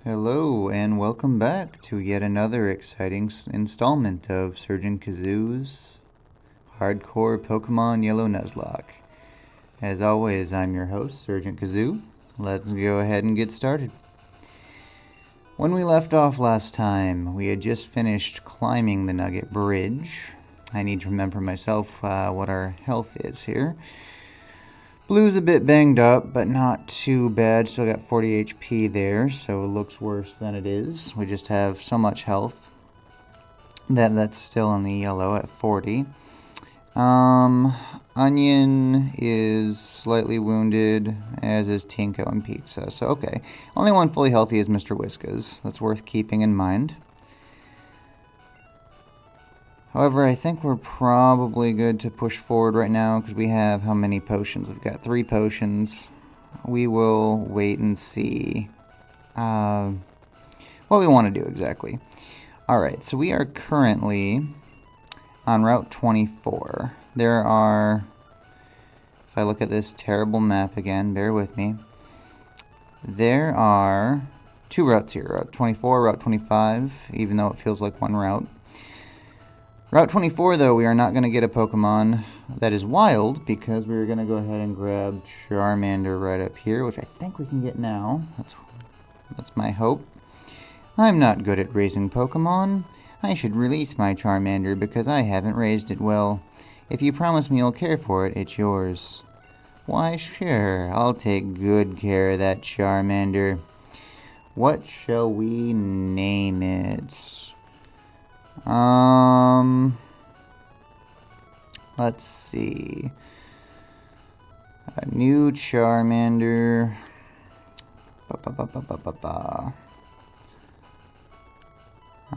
Hello and welcome back to yet another exciting installment of Surgeon Kazoo's Hardcore Pokemon Yellow Nuzlocke. As always, I'm your host, Surgeon Kazoo. Let's go ahead and get started. When we left off last time, we had just finished climbing the Nugget Bridge. I need to remember myself what our health is here. Blue's a bit banged up, but not too bad. Still got 40 HP there, so it looks worse than it is. We just have so much health that's still in the yellow at 40. Onion is slightly wounded, as is Tinko and Pizza. So, okay. Only one fully healthy is Mr. Whiskas. That's worth keeping in mind. However, I think we're probably good to push forward right now because we have how many potions? We've got 3 potions. We will wait and see what we want to do exactly. Alright, so we are currently on Route 24. There are, if I look at this terrible map again, bear with me. There are 2 routes here, Route 24, Route 25, even though it feels like one route. Route 24, though, we are not going to get a Pokemon that is wild, because we're going to go ahead and grab Charmander right up here, which I think we can get now. That's my hope. I'm not good at raising Pokemon. I should release my Charmander because I haven't raised it well. If you promise me you'll care for it, it's yours. Why, sure, I'll take good care of that Charmander. What shall we name it? Let's see. A new Charmander. I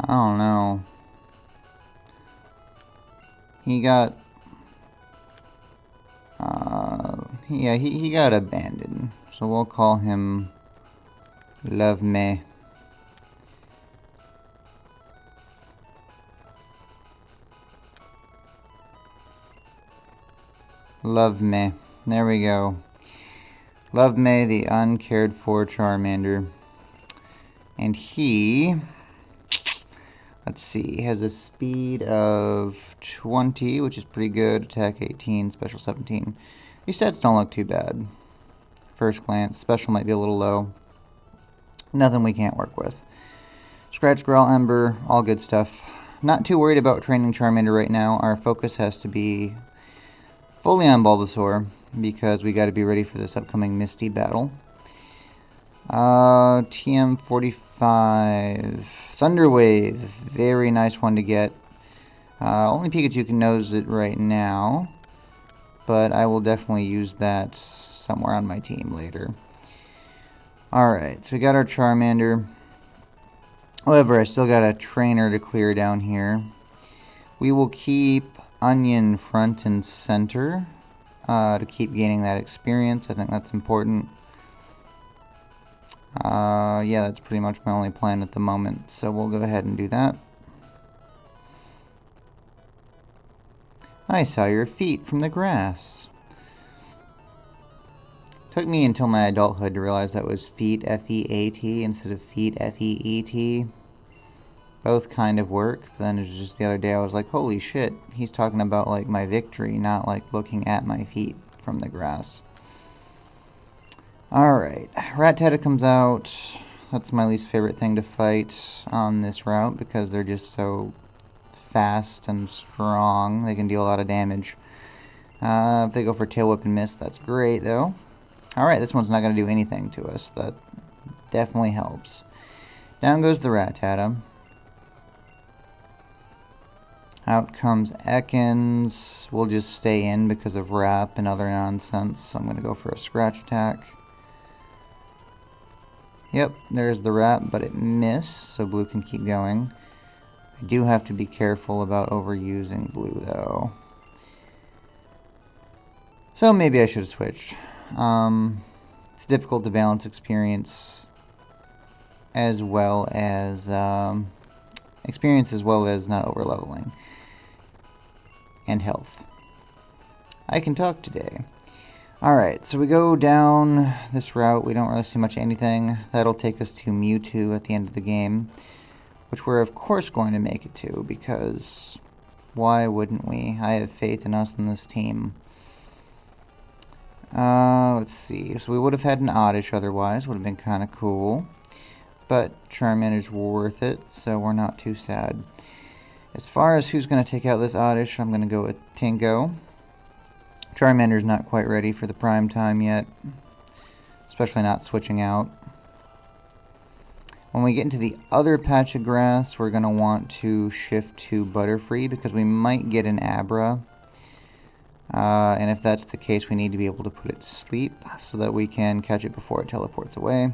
don't know. He got, he got abandoned. So we'll call him Love Me. Love Me. There we go. Love Me, the uncared for Charmander. And he, let's see, has a speed of 20, which is pretty good. Attack 18, special 17. These stats don't look too bad. First glance, special might be a little low. Nothing we can't work with. Scratch, Growl, Ember, all good stuff. Not too worried about training Charmander right now. Our focus has to be fully on Bulbasaur, because we got to be ready for this upcoming Misty battle. TM45. Thunder Wave. Very nice one to get. Only Pikachu can knows it right now, but I will definitely use that somewhere on my team later. Alright, so we got our Charmander. However, I still got a trainer to clear down here. We will keep Onion front and center to keep gaining that experience. I think that's important. Yeah, that's pretty much my only plan at the moment, so we'll go ahead and do that. I saw your feet from the grass. Took me until my adulthood to realize that was feet, F-E-A-T, instead of feet, F-E-E-T. Both kind of work. Then it was just the other day I was like, holy shit, he's talking about like my victory, not like looking at my feet from the grass. Alright, Rattata comes out. That's my least favorite thing to fight on this route because they're just so fast and strong. They can deal a lot of damage. If they go for Tail Whip and Miss, that's great though. Alright, this one's not going to do anything to us. That definitely helps. Down goes the Rattata. Out comes Ekans. We'll just stay in because of Wrap and other nonsense. So I'm going to go for a Scratch attack. Yep, there's the Wrap, but it missed, so Blue can keep going. I do have to be careful about overusing Blue, though. So maybe I should have switched. It's difficult to balance experience as well as not over-leveling. And health. I can talk today. Alright, so we go down this route. We don't really see much of anything. That'll take us to Mewtwo at the end of the game, which we're of course going to make it to, because why wouldn't we? I have faith in us and this team. Let's see. So we would have had an Oddish otherwise. Would have been kind of cool. But Charmander's worth it, so we're not too sad. As far as who's going to take out this Oddish, I'm going to go with Tinko. Charmander's not quite ready for the prime time yet, especially not switching out. When we get into the other patch of grass, we're going to want to shift to Butterfree because we might get an Abra. And if that's the case, we need to be able to put it to sleep so that we can catch it before it teleports away.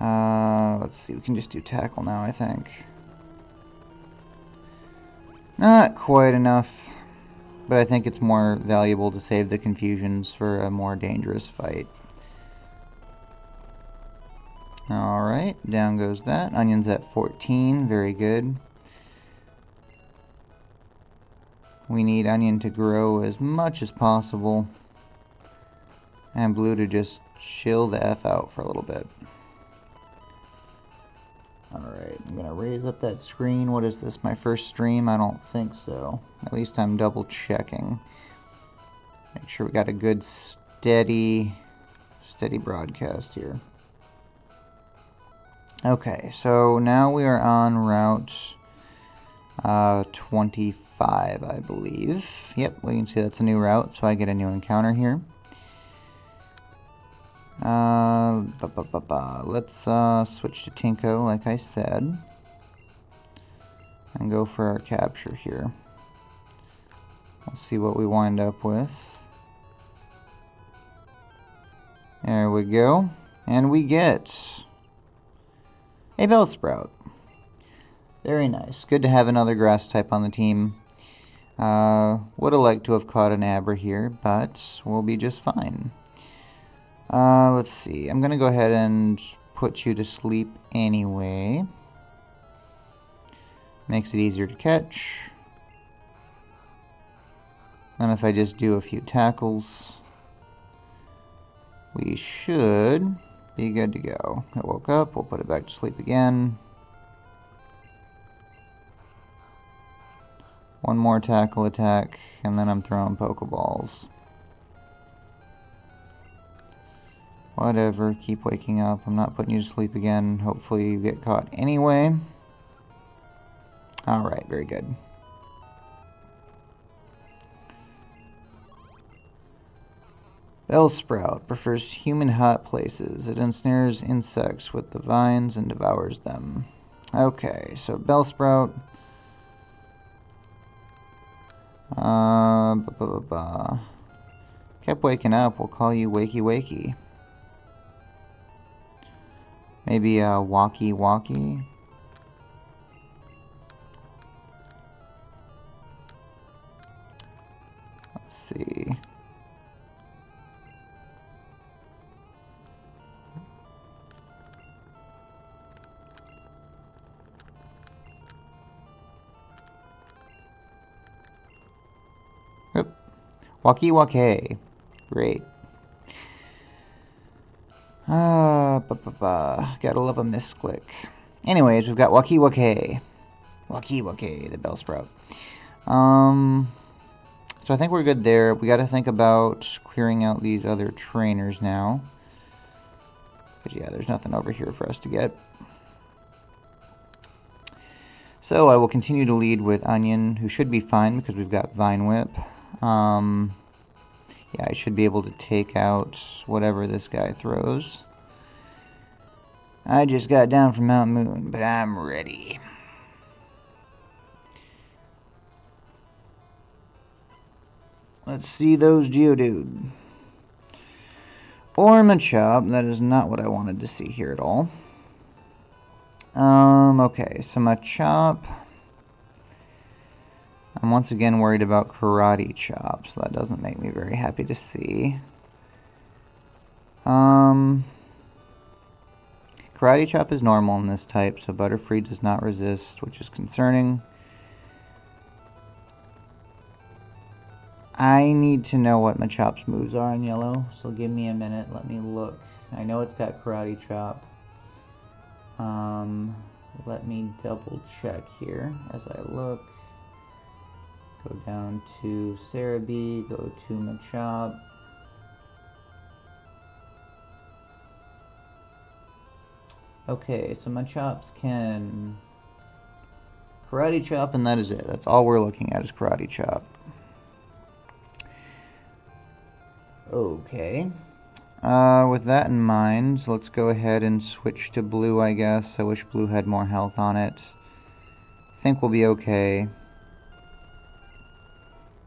Let's see, we can just do Tackle now, I think. Not quite enough. But I think it's more valuable to save the confusions for a more dangerous fight. Alright, down goes that. Onion's at 14, very good. We need Onion to grow as much as possible. And Blue to just chill the F out for a little bit. Alright, I'm going to raise up that screen. What is this, my first stream? I don't think so. At least I'm double checking. Make sure we got a good steady broadcast here. Okay, so now we are on route 25, I believe. Yep, we can see that's a new route, so I get a new encounter here. Let's switch to Tinko, like I said, and go for our capture here. Let's see what we wind up with. There we go, and we get a Bellsprout. Very nice. Good to have another grass type on the team. Would have liked to have caught an Abra here, but we'll be just fine. Let's see. I'm going to go ahead and put you to sleep anyway. Makes it easier to catch. And if I just do a few tackles, we should be good to go. It woke up. We'll put it back to sleep again. One more tackle attack, and then I'm throwing Pokeballs. Whatever, keep waking up. I'm not putting you to sleep again. Hopefully you get caught anyway. Alright, very good. Bellsprout prefers human hot places. It ensnares insects with the vines and devours them. Okay, so Bellsprout. Kept waking up. We'll call you Wakey Wakey. Maybe Walkie Walkie. Let's see. Oop. Walkie Walkie. Great. Gotta love a misclick. Anyways, we've got Walkie Walkie. Walkie Walkie, the Bellsprout. So I think we're good there. We gotta think about clearing out these other trainers now. But yeah, there's nothing over here for us to get. So I will continue to lead with Onion, who should be fine because we've got Vine Whip. Yeah, I should be able to take out whatever this guy throws. I just got down from Mount Moon, but I'm ready. Let's see those Geodude. Or Machop. That is not what I wanted to see here at all. Okay, so Machop. I'm once again worried about Karate Chop, so that doesn't make me very happy to see. Karate Chop is normal in this type, so Butterfree does not resist, which is concerning. I need to know what Machop's moves are in yellow, so give me a minute. Let me look. I know it's got Karate Chop. Let me double check here as I look. Go down to Cerulean, go to Machop. Okay, so Machops can Karate Chop, and that is it. That's all we're looking at is Karate Chop. Okay. With that in mind, let's go ahead and switch to blue, I guess. I wish blue had more health on it. I think we'll be okay. I'm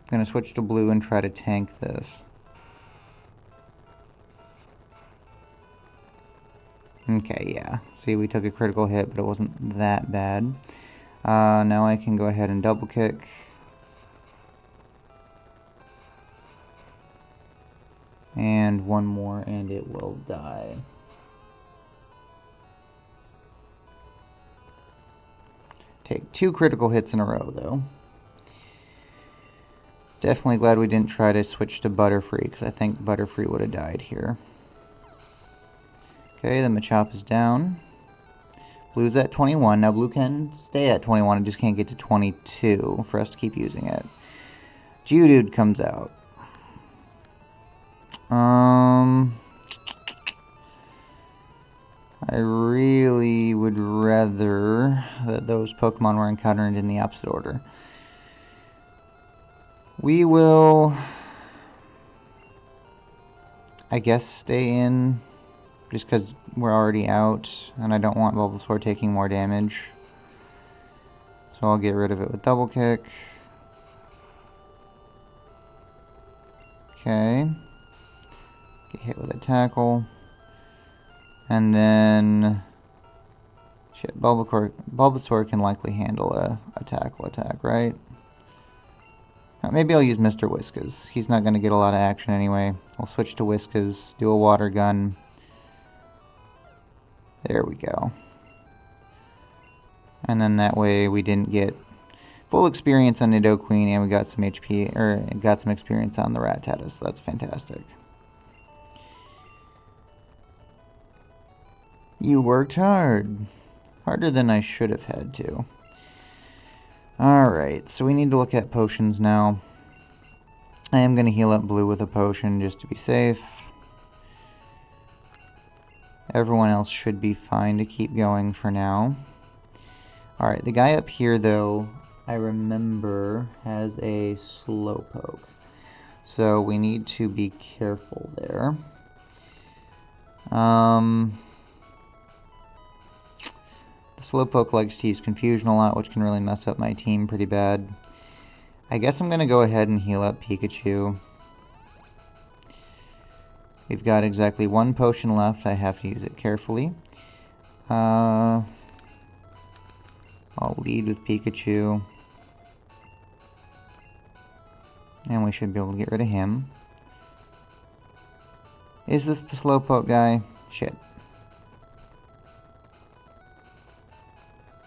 gonna switch to blue and try to tank this. Okay, yeah. See, we took a critical hit, but it wasn't that bad. Now I can go ahead and double kick. And one more and it will die. Take 2 critical hits in a row, though. Definitely glad we didn't try to switch to Butterfree, because I think Butterfree would have died here. Okay, the Machop is down. Blue's at 21. Now blue can stay at 21, it just can't get to 22 for us to keep using it. Geodude comes out. I really would rather that those Pokemon were encountered in the opposite order. We will, I guess, stay in just because we're already out and I don't want Bulbasaur taking more damage. So I'll get rid of it with Double Kick. Okay. Get hit with a Tackle. And then, shit, Bulbasaur can likely handle a Tackle attack, right? Maybe I'll use Mr. Whiskas. He's not going to get a lot of action anyway. I'll switch to Whiskas, do a Water Gun. There we go. And then that way we didn't get full experience on Nidoqueen and we got some HP, or got some experience on the Rattata, so that's fantastic. You worked hard. Harder than I should have had to. Alright, so we need to look at potions now. I am going to heal up blue with a potion just to be safe. Everyone else should be fine to keep going for now. Alright, the guy up here though, I remember, has a Slowpoke. So we need to be careful there. Slowpoke likes to use Confusion a lot, which can really mess up my team pretty bad. I guess I'm going to go ahead and heal up Pikachu. We've got exactly 1 potion left. I have to use it carefully. I'll lead with Pikachu. And we should be able to get rid of him. Is this the Slowpoke guy? Shit.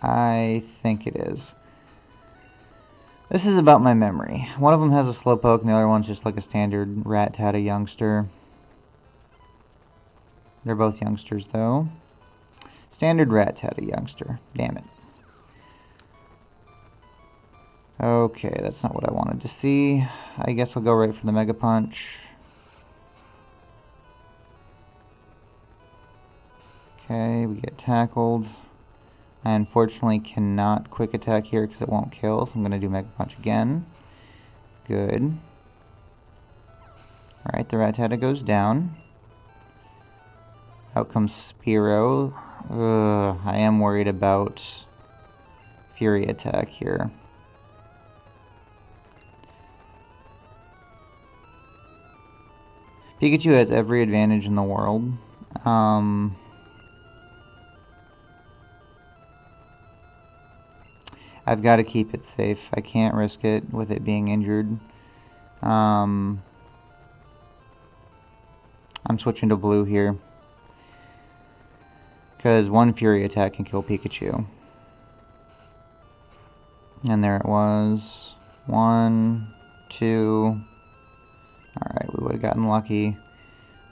I think it is. This is about my memory. One of them has a Slowpoke and the other one's just like a standard Rattata youngster. They're both youngsters though. Standard Rattata youngster. Damn it. Okay, that's not what I wanted to see. I guess I'll go right for the Mega Punch. Okay, we get tackled. I unfortunately cannot quick attack here because it won't kill, so I'm going to do Mega Punch again. Good. Alright, the Rattata goes down. Out comes Spearow. I am worried about Fury attack here. Pikachu has every advantage in the world. I've got to keep it safe. I can't risk it with it being injured. I'm switching to blue here. Because 1 Fury attack can kill Pikachu. And there it was. 1, 2, would have gotten lucky.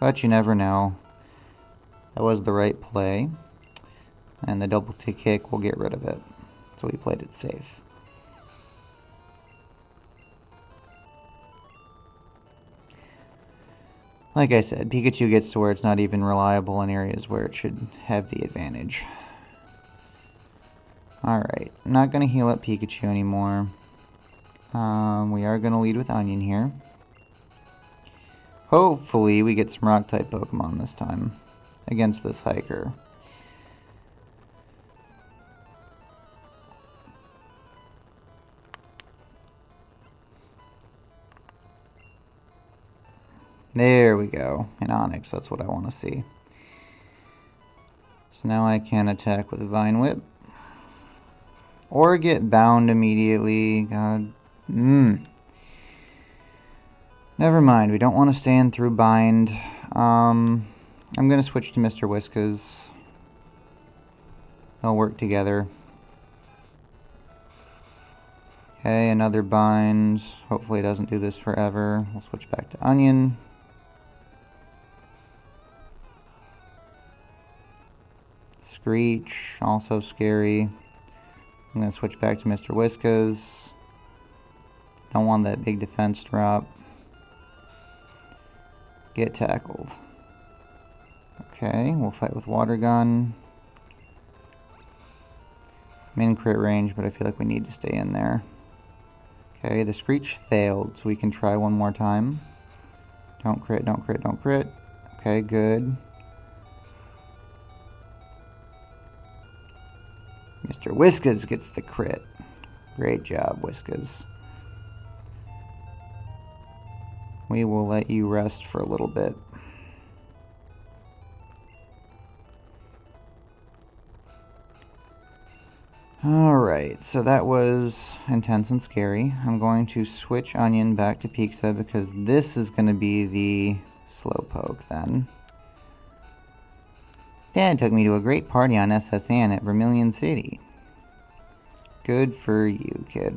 But you never know. That was the right play. And the double kick will get rid of it. So we played it safe. Like I said, Pikachu gets to where it's not even reliable in areas where it should have the advantage. Alright, I'm not going to heal up Pikachu anymore. We are going to lead with Onion here. Hopefully we get some Rock-type Pokemon this time against this Hiker. There we go. An Onix, that's what I want to see. So now I can attack with a Vine Whip. Or get bound immediately. God. Never mind, we don't want to stand through bind. I'm going to switch to Mr. Whiskas. They'll work together. Okay, another bind. Hopefully it doesn't do this forever. We'll switch back to Onion. Screech, also scary. I'm going to switch back to Mr. Whiskas. Don't want that big defense drop. Get tackled. Okay, we'll fight with Water Gun. I'm in crit range, but I feel like we need to stay in there. Okay, the Screech failed, so we can try one more time. Don't crit, don't crit, don't crit. Okay, good. Mr. Whiskas gets the crit. Great job, Whiskas. We will let you rest for a little bit. Alright, so that was intense and scary. I'm going to switch Onion back to Pizza because this is going to be the Slowpoke then. Dad took me to a great party on SSN at Vermilion City. Good for you, kid.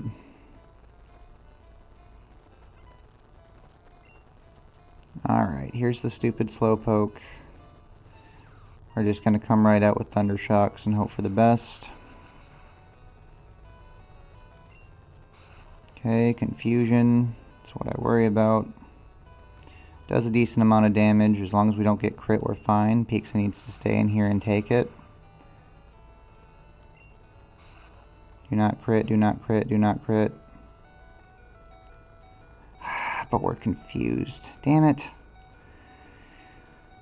Alright, here's the stupid Slowpoke. We're just going to come right out with Thunder Shocks and hope for the best. Okay, Confusion. That's what I worry about. Does a decent amount of damage. As long as we don't get crit, we're fine. Pizza needs to stay in here and take it. Do not crit, do not crit, do not crit. But we're confused. Damn it.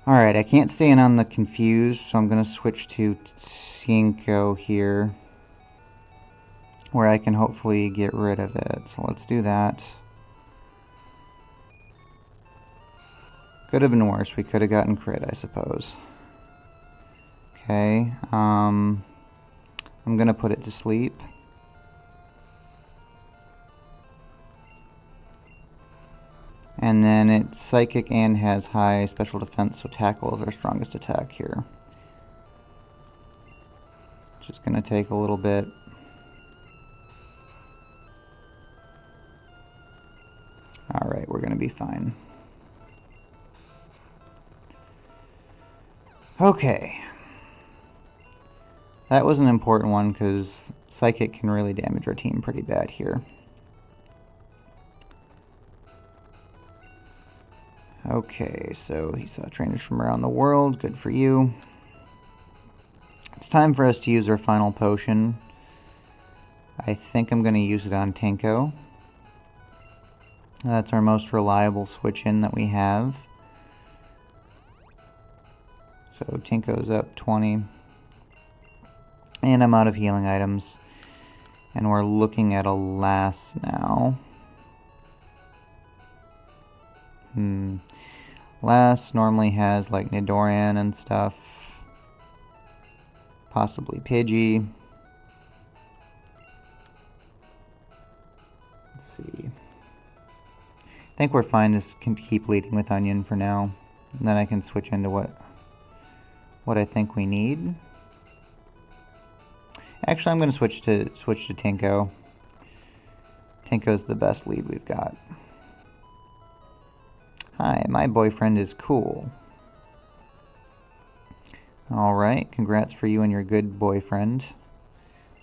Alright, I can't stay in on the confused, so I'm going to switch to Tinko here, where I can hopefully get rid of it. So let's do that. Could have been worse. We could have gotten crit, I suppose. Okay, I'm going to put it to sleep. And then it's Psychic and has high special defense, so Tackle is our strongest attack here. Just going to take a little bit. Alright, we're going to be fine. Okay. That was an important one because Psychic can really damage our team pretty bad here. Okay, so he saw trainers from around the world. Good for you. It's time for us to use our final potion. I think I'm going to use it on Tinko. That's our most reliable switch-in that we have. So Tinko's up 20. And I'm out of healing items. And we're looking at a Lass now. Lass normally has like Nidoran and stuff. Possibly Pidgey. Let's see. I think we're fine to keep leading with Onion for now. And then I can switch into what I think we need. Actually, I'm going to switch to Tinko. Tinko's the best lead we've got. Hi, my boyfriend is cool. Alright, congrats for you and your good boyfriend.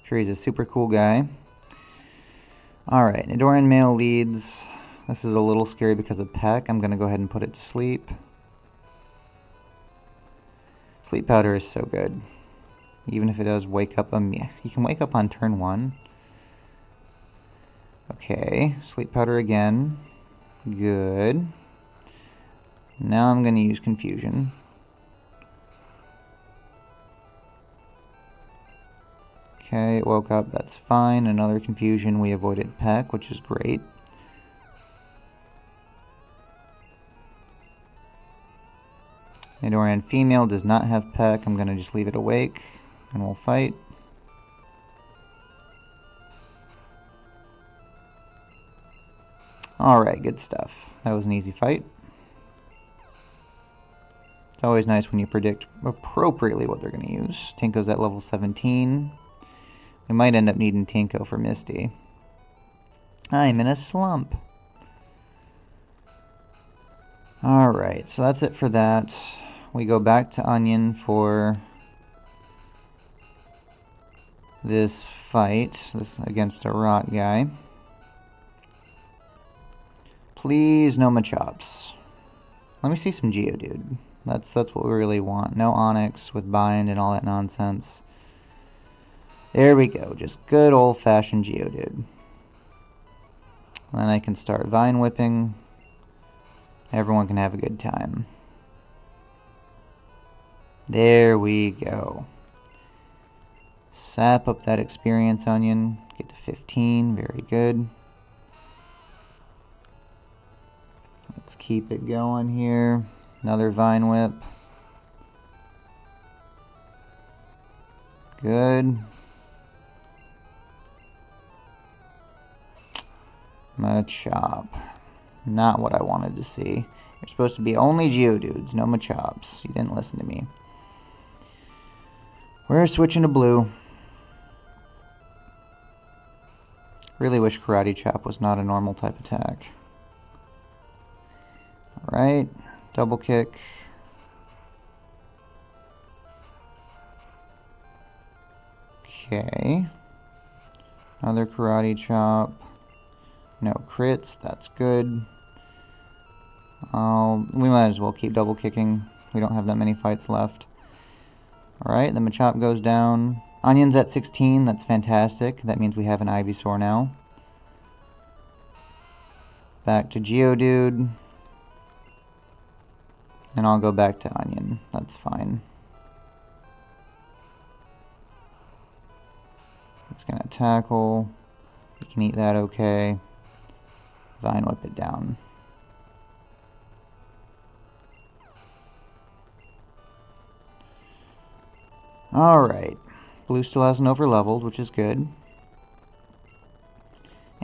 Sure, he's a super cool guy. Alright, Nidorian male leads. This is a little scary because of Peck. I'm going to go ahead and put it to sleep. Sleep powder is so good. Even if it does wake up you can wake up on turn 1. Okay, sleep powder again. Good. Now I'm going to use confusion. Okay, it woke up, that's fine. Another confusion, we avoided Peck, which is great. Nidorian female does not have Peck. I'm going to just leave it awake, and we'll fight. Alright, good stuff. That was an easy fight. It's always nice when you predict appropriately what they're going to use. Tinko's at level 17. We might end up needing Tinko for Misty. I'm in a slump. Alright, so that's it for that. We go back to Onion for this fight against a rock guy. Please, no Machops. Let me see some Geodude. That's what we really want. No Onyx with Bind and all that nonsense. There we go. Just good old-fashioned Geodude. Then I can start Vine Whipping. Everyone can have a good time. There we go. Sap up that experience, Onion. Get to 15. Very good. Let's keep it going here. Another Vine Whip. Good. Machop. Not what I wanted to see. You're supposed to be only Geodudes, no Machops. You didn't listen to me. We're switching to blue. Really wish Karate Chop was not a normal type attack. Alright, double kick. Okay. Another Karate Chop. No crits, that's good. We might as well keep double kicking. We don't have that many fights left. Alright, the Machop goes down. Onion's at 16, that's fantastic. That means we have an Ivysaur now. Back to Geodude. And I'll go back to Onion, that's fine. It's gonna tackle. We can eat that okay. Vine Whip it down. Alright. Blue still hasn't overleveled, which is good.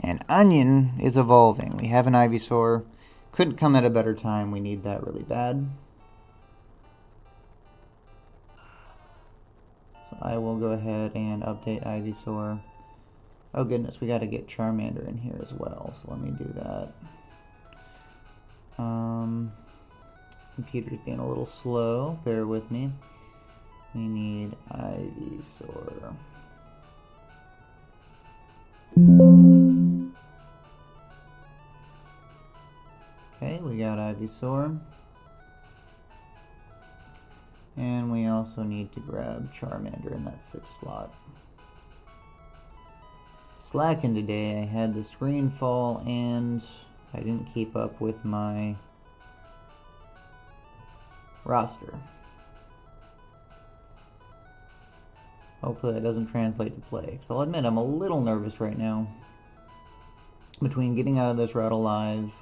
And Onion is evolving. We have an Ivysaur. Couldn't come at a better time. We need that really bad. So I will go ahead and update Ivysaur. Oh goodness, we gotta get Charmander in here as well, so let me do that. Computer's being a little slow, bear with me. We need Ivysaur. Okay, we got Ivysaur. And we also need to grab Charmander in that 6th slot. Slacking today, I had the screen fall and I didn't keep up with my roster. Hopefully that doesn't translate to play. Because I'll admit I'm a little nervous right now. Between getting out of this route alive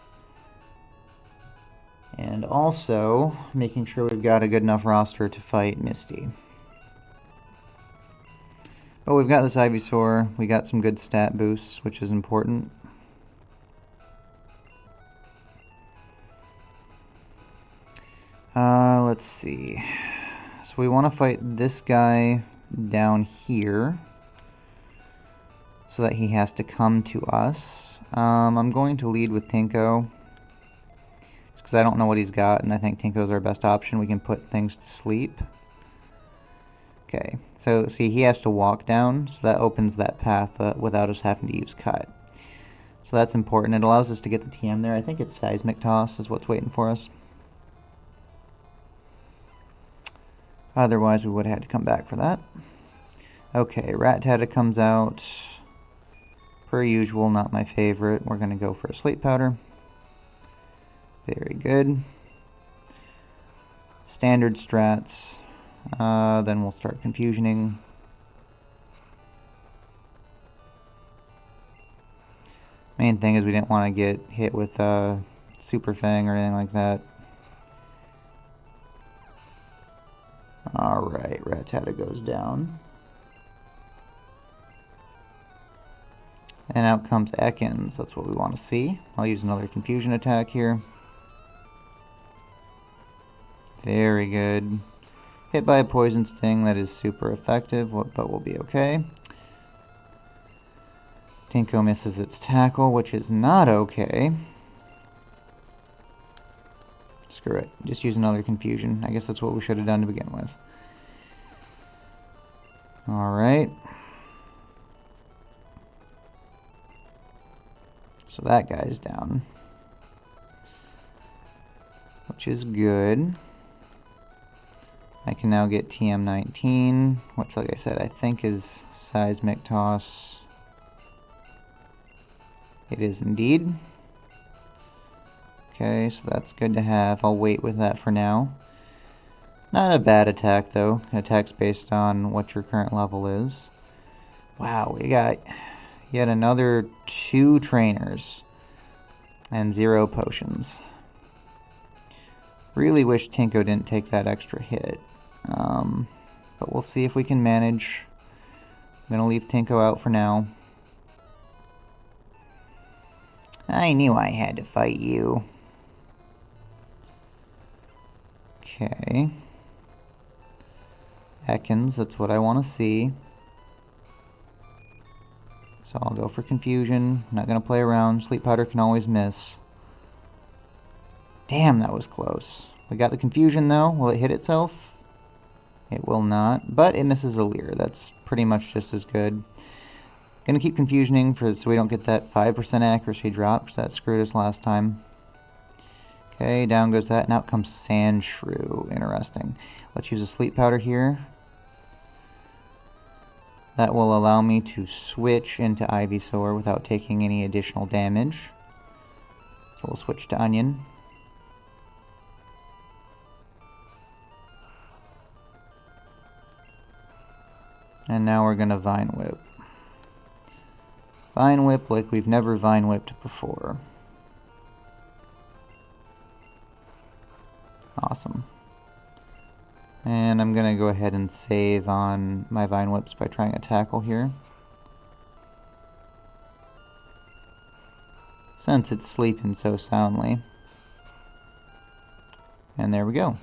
and also making sure we've got a good enough roster to fight Misty. But we've got this Ivysaur. We got some good stat boosts, which is important. Let's see. So we want to fight this guy down here so that he has to come to us. I'm going to lead with Tinko. Just because I don't know what he's got, and I think Tinko's our best option. We can put things to sleep. Okay, so see, he has to walk down, so that opens that path without us having to use cut. So that's important. It allows us to get the TM there. I think it's Seismic Toss is what's waiting for us. Otherwise, we would have had to come back for that. Okay, Rat-Tata comes out. Per usual, not my favorite. We're going to go for a Sleep Powder. Very good. Standard strats. Then we'll start confusioning. Main thing is we didn't want to get hit with Super Fang or anything like that. Alright, Rat-Tata goes down. And out comes Ekans. That's what we want to see. I'll use another confusion attack here. Very good. Hit by a poison sting, that is super effective, but we'll be okay. Tinko misses its tackle, which is not okay. Screw it. Just use another confusion. I guess that's what we should have done to begin with. Alright. So that guy's down. Which is good. I can now get TM19, which, like I said, I think is Seismic Toss. It is indeed. Okay, so that's good to have. I'll wait with that for now. Not a bad attack, though. Attacks based on what your current level is. Wow, we got yet another 2 trainers and 0 potions. Really wish Tinko didn't take that extra hit. But we'll see if we can manage. I'm going to leave Tinko out for now. I knew I had to fight you. Okay. Ekans, that's what I want to see. So I'll go for confusion. I'm not going to play around. Sleep Powder can always miss. Damn, that was close. We got the confusion though. Will it hit itself? It will not, but it misses a leer. That's pretty much just as good. Gonna keep confusioning so we don't get that 5% accuracy drop, because that screwed us last time. Okay, down goes that, and out comes Sand Shrew. Interesting. Let's use a Sleep Powder here. That will allow me to switch into Ivysaur without taking any additional damage. So we'll switch to Onion. And now we're gonna Vine Whip. Vine Whip like we've never Vine Whipped before. Awesome. And I'm gonna go ahead and save on my Vine Whips by trying a tackle here. Since it's sleeping so soundly. And there we go.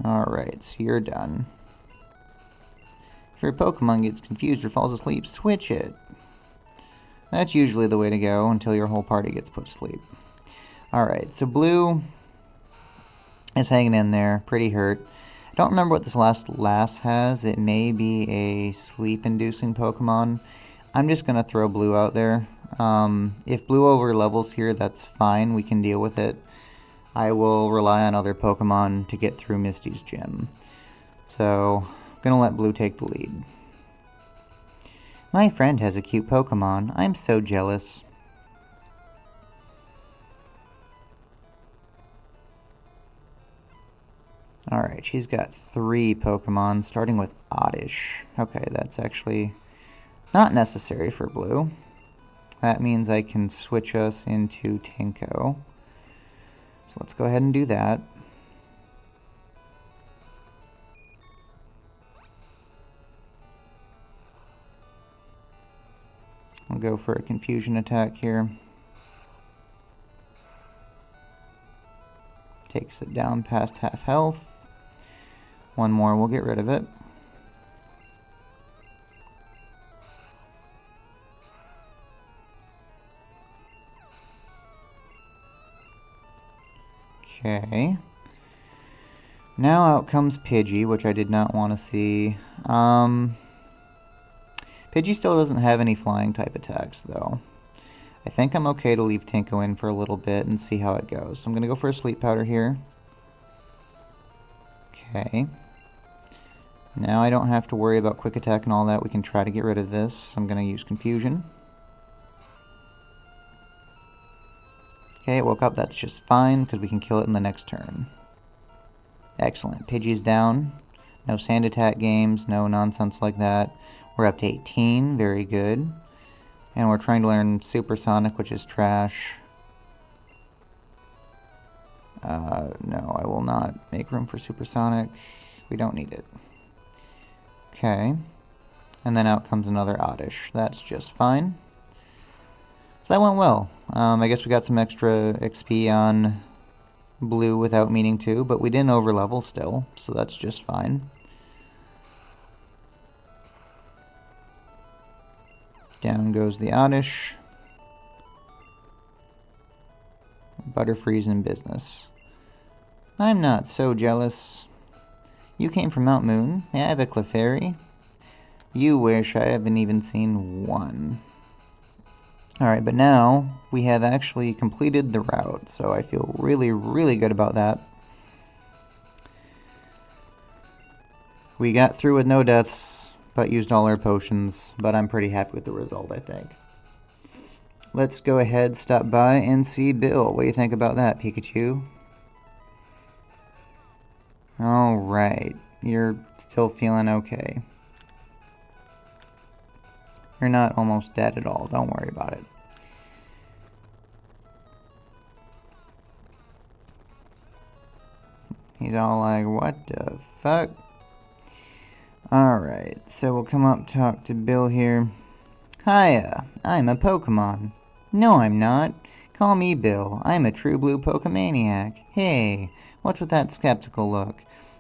Alright, so you're done. If your Pokemon gets confused or falls asleep, switch it. That's usually the way to go until your whole party gets put to sleep. Alright, so Blue is hanging in there, pretty hurt. I don't remember what this last has. It may be a sleep-inducing Pokemon. I'm just going to throw Blue out there. If Blue over levels here, that's fine. We can deal with it. I will rely on other Pokemon to get through Misty's gym. So, I'm going to let Blue take the lead. My friend has a cute Pokemon. I'm so jealous. Alright, she's got 3 Pokemon, starting with Oddish. Okay, that's actually not necessary for Blue. That means I can switch us into Tinko. So let's go ahead and do that. We'll go for a confusion attack here. Takes it down past half health. One more, we'll get rid of it. Okay. Now out comes Pidgey, which I did not want to see. Pidgey still doesn't have any flying type attacks, though. I think I'm okay to leave Tinko in for a little bit and see how it goes. So I'm going to go for a Sleep Powder here. Okay. Now I don't have to worry about Quick Attack and all that. We can try to get rid of this. I'm going to use Confusion. Okay, it woke up. That's just fine, because we can kill it in the next turn. Excellent. Pidgey's down. No Sand Attack games, no nonsense like that. We're up to 18. Very good. And we're trying to learn Supersonic, which is trash. No, I will not make room for Supersonic. We don't need it. Okay. And then out comes another Oddish. That's just fine. So that went well. I guess we got some extra XP on Blue without meaning to, but we didn't overlevel still, so that's just fine. Down goes the Oddish. Butterfree's in business. I'm not so jealous. You came from Mount Moon? Yeah, I have a Clefairy. You wish. I haven't even seen one. Alright, but now we have actually completed the route, so I feel really, really good about that. We got through with no deaths, but used all our potions, but I'm pretty happy with the result, I think. Let's go ahead, stop by, and see Bill. What do you think about that, Pikachu? Alright, you're still feeling okay. You're not almost dead at all, don't worry about it. He's all like, what the fuck? Alright, so we'll come up, talk to Bill here. Hiya, I'm a Pokemon. No, I'm not. Call me Bill. I'm a true blue Pokemaniac. Hey, what's with that skeptical look?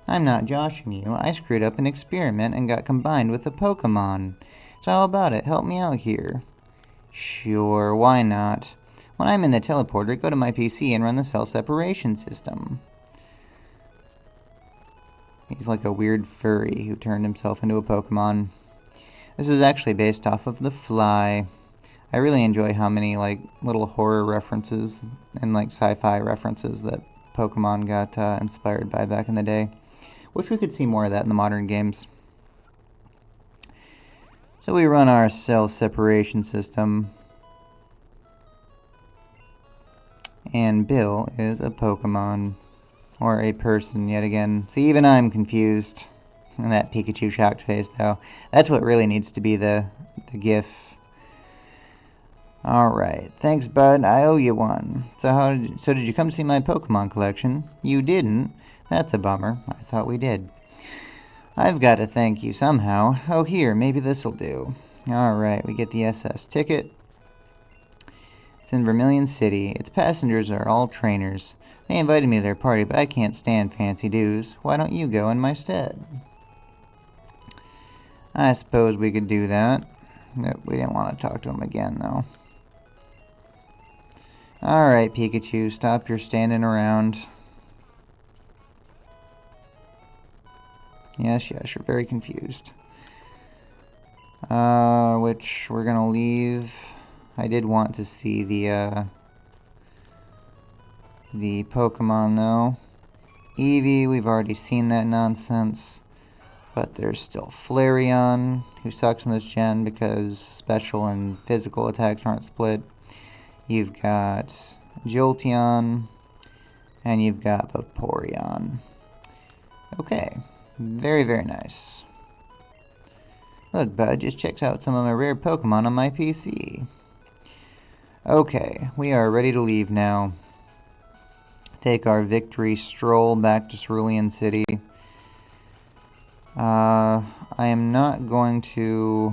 I'm not joshing you. I screwed up an experiment and got combined with a Pokemon. So how about it? Help me out here. Sure, why not? When I'm in the teleporter, go to my PC and run the cell separation system. He's like a weird furry who turned himself into a Pokemon. This is actually based off of The Fly. I really enjoy how many like little horror references and like sci-fi references that Pokemon got inspired by back in the day. Wish we could see more of that in the modern games. So we run our cell separation system. And Bill is a Pokemon. Or a person, yet again. See, even I'm confused. And that Pikachu shocked face, though. That's what really needs to be the GIF. Alright, thanks bud, I owe you one. So did you come see my Pokemon collection? You didn't? That's a bummer. I thought we did. I've got to thank you somehow. Oh here, maybe this'll do. Alright, we get the SS ticket. It's in Vermilion City. Its passengers are all trainers. They invited me to their party, but I can't stand fancy dues. Why don't you go in my stead? I suppose we could do that. Nope, we didn't want to talk to him again, though. Alright, Pikachu, stop your standing around. Yes, you're very confused. Which we're gonna leave. I did want to see the Pokemon, though. Eevee, we've already seen that nonsense. But there's still Flareon, who sucks in this gen because special and physical attacks aren't split. You've got Jolteon, and you've got Vaporeon. Okay, very, very nice. Look, bud, just checked out some of my rare Pokemon on my PC. Okay, we are ready to leave now. Take our victory stroll back to Cerulean City. I am not going to...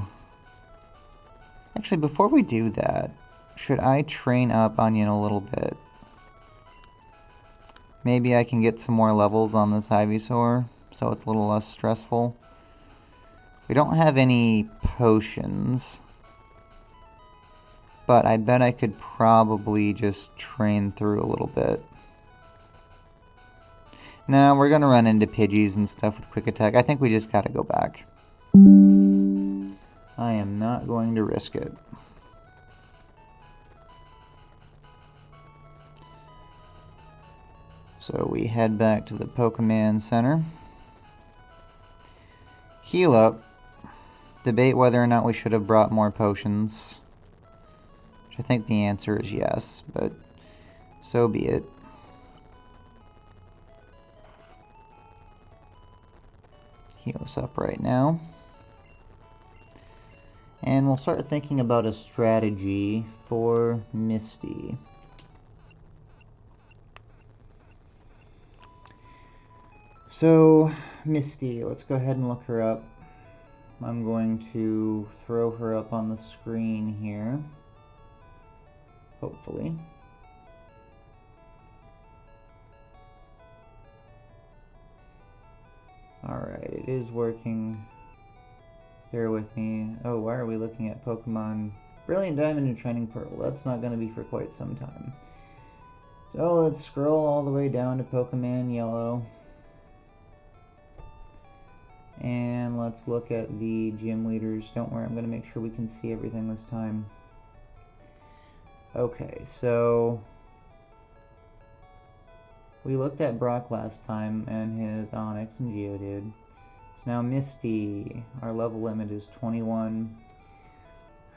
Actually, before we do that, should I train up Onion a little bit? Maybe I can get some more levels on this Ivysaur, so it's a little less stressful. We don't have any potions, but I bet I could probably just train through a little bit. Now we're gonna run into Pidgeys and stuff with Quick Attack. I think we just gotta go back. I am not going to risk it. So we head back to the Pokemon Center. Heal up. Debate whether or not we should have brought more potions. Which I think the answer is yes, but so be it. Heal us up right now. And we'll start thinking about a strategy for Misty. So, Misty, let's go ahead and look her up. I'm going to throw her up on the screen here. Hopefully. Alright, it is working. Bear with me. Oh, why are we looking at Pokemon Brilliant Diamond and Shining Pearl? That's not going to be for quite some time. So let's scroll all the way down to Pokemon Yellow. And let's look at the gym leaders. Don't worry, I'm going to make sure we can see everything this time. Okay, so we looked at Brock last time and his Onix and Geodude. So now Misty, our level limit is 21.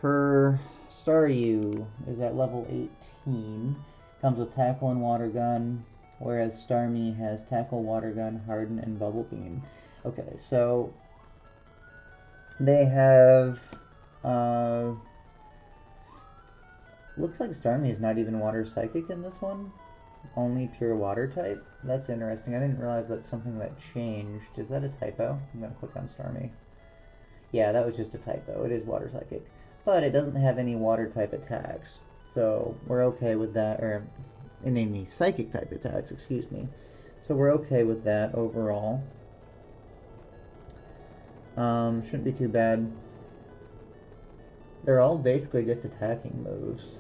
Her Staryu is at level 18. Comes with Tackle and Water Gun, whereas Starmie has Tackle, Water Gun, Harden, and Bubble Beam. Okay, so they have, looks like Starmie is not even Water Psychic in this one. Only pure Water type. That's interesting. I didn't realize that's something that changed. Is that a typo? I'm going to click on Starmie. Yeah, that was just a typo. It is Water Psychic. But it doesn't have any Water type attacks. So we're okay with that, or any Psychic type attacks, excuse me. So we're okay with that overall. Shouldn't be too bad. They're all basically just attacking moves.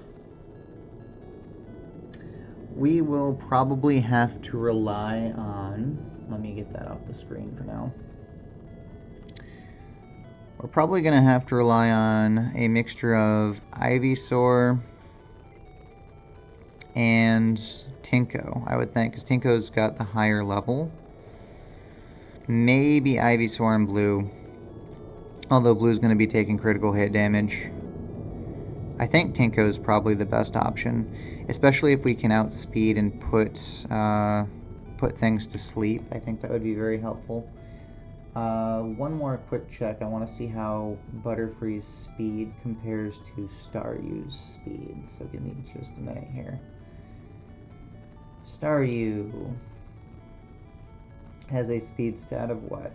We will probably have to rely on... Let me get that off the screen for now. We're probably going to have to rely on a mixture of Ivysaur and Tinko, I would think, because Tinko's got the higher level. Maybe Ivysaur and Blue. Although Blue's going to be taking critical hit damage. I think Tinko is probably the best option, especially if we can outspeed and put things to sleep. I think that would be very helpful. One more quick check. I want to see how Butterfree's speed compares to Staryu's speed. So give me just a minute here. Staryu has a speed stat of what?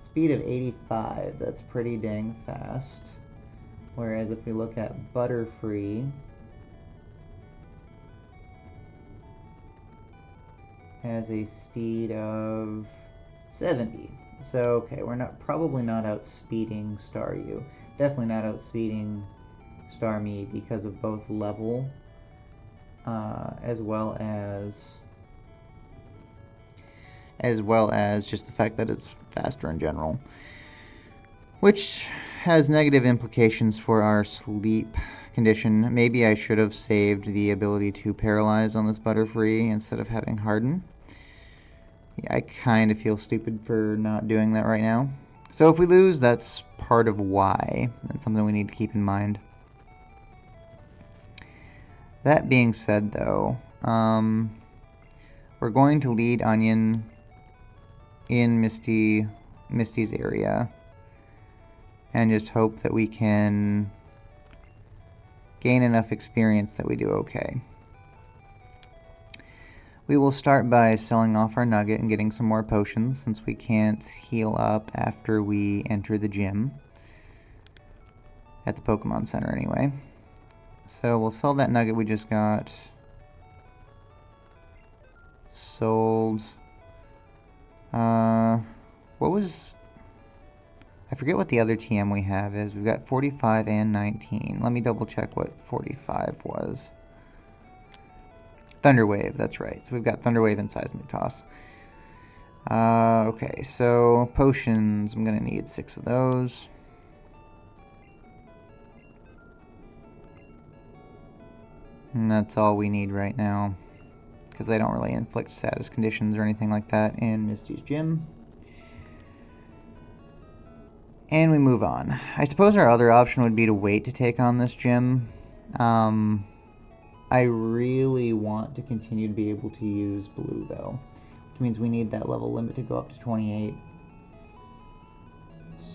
Speed of 85, that's pretty dang fast. Whereas if we look at Butterfree, has a speed of 70. So okay, we're probably not outspeeding Staryu. Definitely not outspeeding Starmie because of both level as well as just the fact that it's faster in general, which has negative implications for our sleep condition. Maybe I should have saved the ability to paralyze on this Butterfree instead of having Harden. Yeah, I kind of feel stupid for not doing that right now. So if we lose, that's part of why. That's something we need to keep in mind. That being said, though, we're going to lead Onion in Misty's area and just hope that we can gain enough experience that we do okay. We will start by selling off our nugget and getting some more potions since we can't heal up after we enter the gym. At the Pokemon Center anyway. So we'll sell that nugget we just got. Sold. What was... I forget what the other TM we have is. We've got 45 and 19. Let me double check what 45 was. Thunder Wave, that's right. So we've got Thunder Wave and Seismic Toss. Okay, so potions, I'm gonna need 6 of those. And that's all we need right now, because they don't really inflict status conditions or anything like that in Misty's gym. And we move on. I suppose our other option would be to wait to take on this gym. I really want to continue to be able to use blue, though, which means we need that level limit to go up to 28.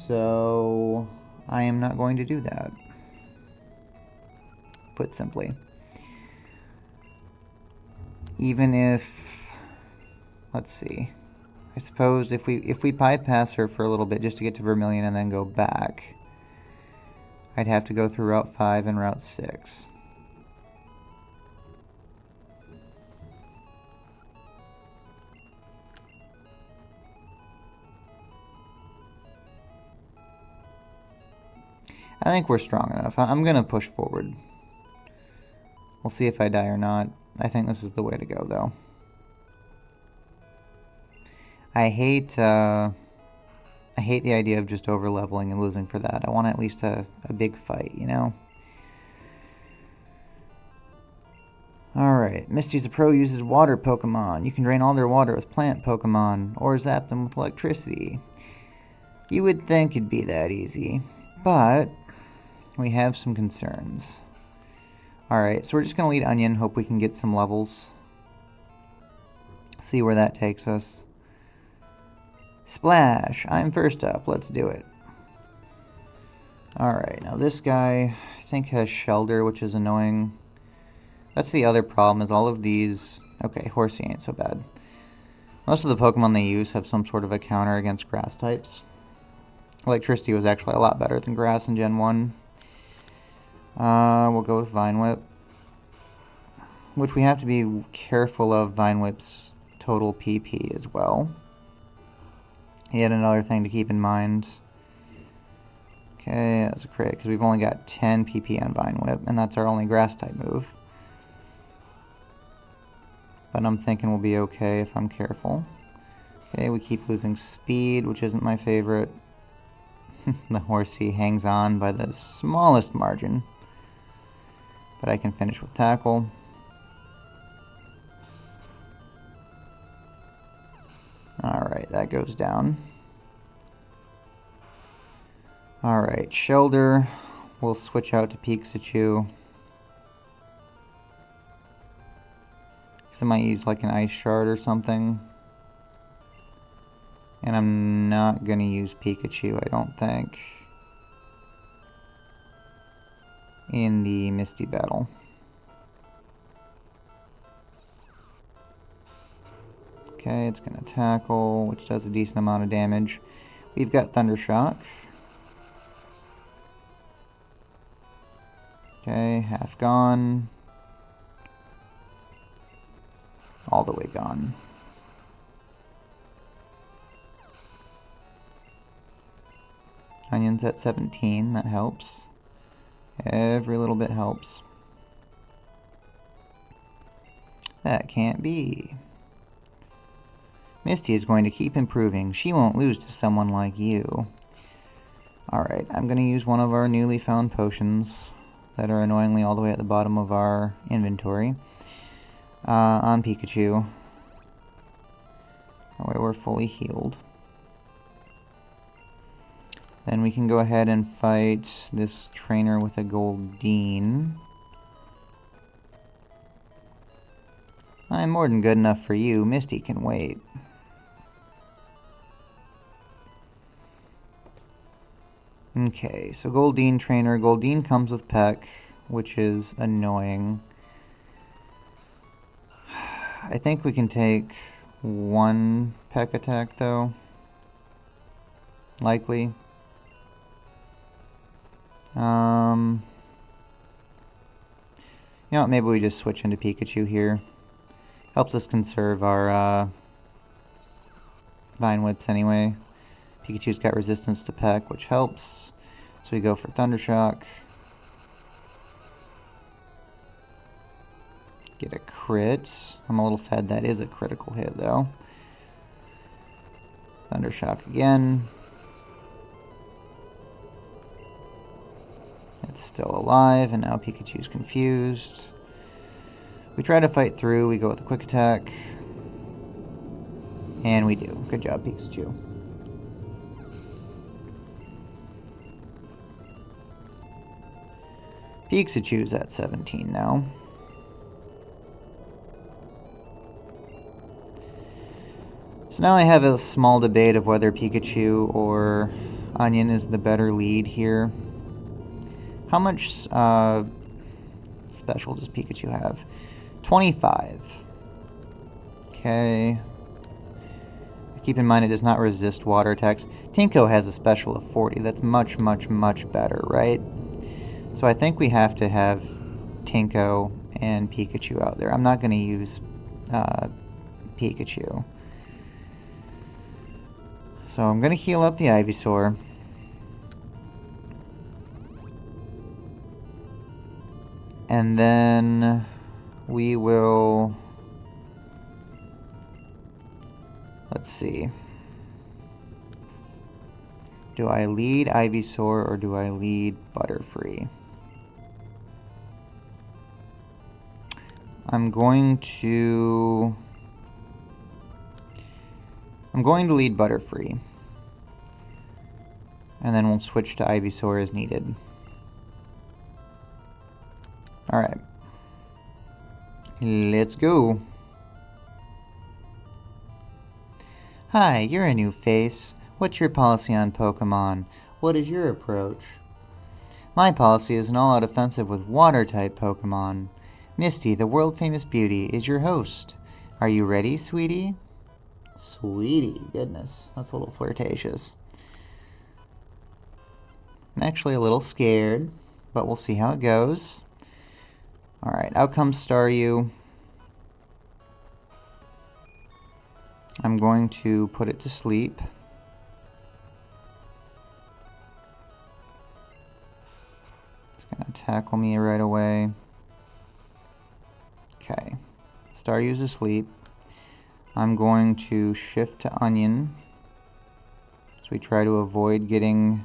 So I am not going to do that, put simply. Even if, let's see, I suppose if we bypass her for a little bit just to get to Vermilion and then go back, I'd have to go through Route 5 and Route 6. I think we're strong enough. I'm going to push forward. We'll see if I die or not. I think this is the way to go, though. I hate the idea of just over-leveling and losing for that. I want at least a big fight, you know? Alright, Misty's a pro, uses water Pokemon. You can drain all their water with plant Pokemon, or zap them with electricity. You would think it'd be that easy, but we have some concerns. Alright, so we're just going to lead Onion, hope we can get some levels. See where that takes us. Splash! I'm first up, let's do it. Alright, now this guy, I think, has Shelter, which is annoying. That's the other problem, is all of these... Okay, Horsey ain't so bad. Most of the Pokemon they use have some sort of a counter against grass types. Electricity was actually a lot better than grass in Gen 1. We'll go with Vine Whip. Which we have to be careful of Vine Whip's total PP as well. Yet another thing to keep in mind. Okay, that's a crit, because we've only got 10 PP on Vine Whip, and that's our only grass-type move. But I'm thinking we'll be okay if I'm careful. Okay, we keep losing speed, which isn't my favorite. The Horsey hangs on by the smallest margin. But I can finish with Tackle. Alright, that goes down. Alright, Shelter. We'll switch out to Pikachu. I might use like an Ice Shard or something. And I'm not going to use Pikachu, I don't think, in the Misty battle. Okay, it's going to tackle, which does a decent amount of damage. We've got Thunder Shock. Okay, half gone. All the way gone. Onion's at 17, that helps. Every little bit helps. That can't be. Misty is going to keep improving. She won't lose to someone like you. Alright, I'm going to use one of our newly found potions that are annoyingly all the way at the bottom of our inventory on Pikachu. That way we're fully healed. Then we can go ahead and fight this trainer with a Goldeen. I'm more than good enough for you. Misty can wait. Okay, so Goldeen trainer. Goldeen comes with Peck, which is annoying. I think we can take one Peck attack, though. Likely. You know what, maybe we just switch into Pikachu here. Helps us conserve our Vine Whips anyway. Pikachu's got resistance to Peck, which helps. So we go for Thunder Shock. Get a crit. I'm a little sad that is a critical hit, though. Thundershock again. It's still alive, and now Pikachu's confused. We try to fight through, we go with a quick attack. And we do. Good job, Pikachu. Pikachu's at 17 now. So now I have a small debate of whether Pikachu or Onion is the better lead here. How much special does Pikachu have? 25. Okay. Keep in mind it does not resist water attacks. Tinko has a special of 40. That's much, much, much better, right? So I think we have to have Tinko and Pikachu out there. I'm not going to use Pikachu. So I'm going to heal up the Ivysaur. And then we will... Let's see. Do I lead Ivysaur or do I lead Butterfree? I'm going to lead Butterfree. And then we'll switch to Ivysaur as needed. Alright. Let's go. Hi, you're a new face. What's your policy on Pokemon? What is your approach? My policy is an all-out offensive with Water-type Pokemon. Misty, the world-famous beauty, is your host. Are you ready, sweetie? Sweetie, goodness, that's a little flirtatious. I'm actually a little scared, but we'll see how it goes. Alright, out comes Staryu. I'm going to put it to sleep. It's going to tackle me right away. Okay, Staryu's asleep. I'm going to shift to Onion, so we try to avoid getting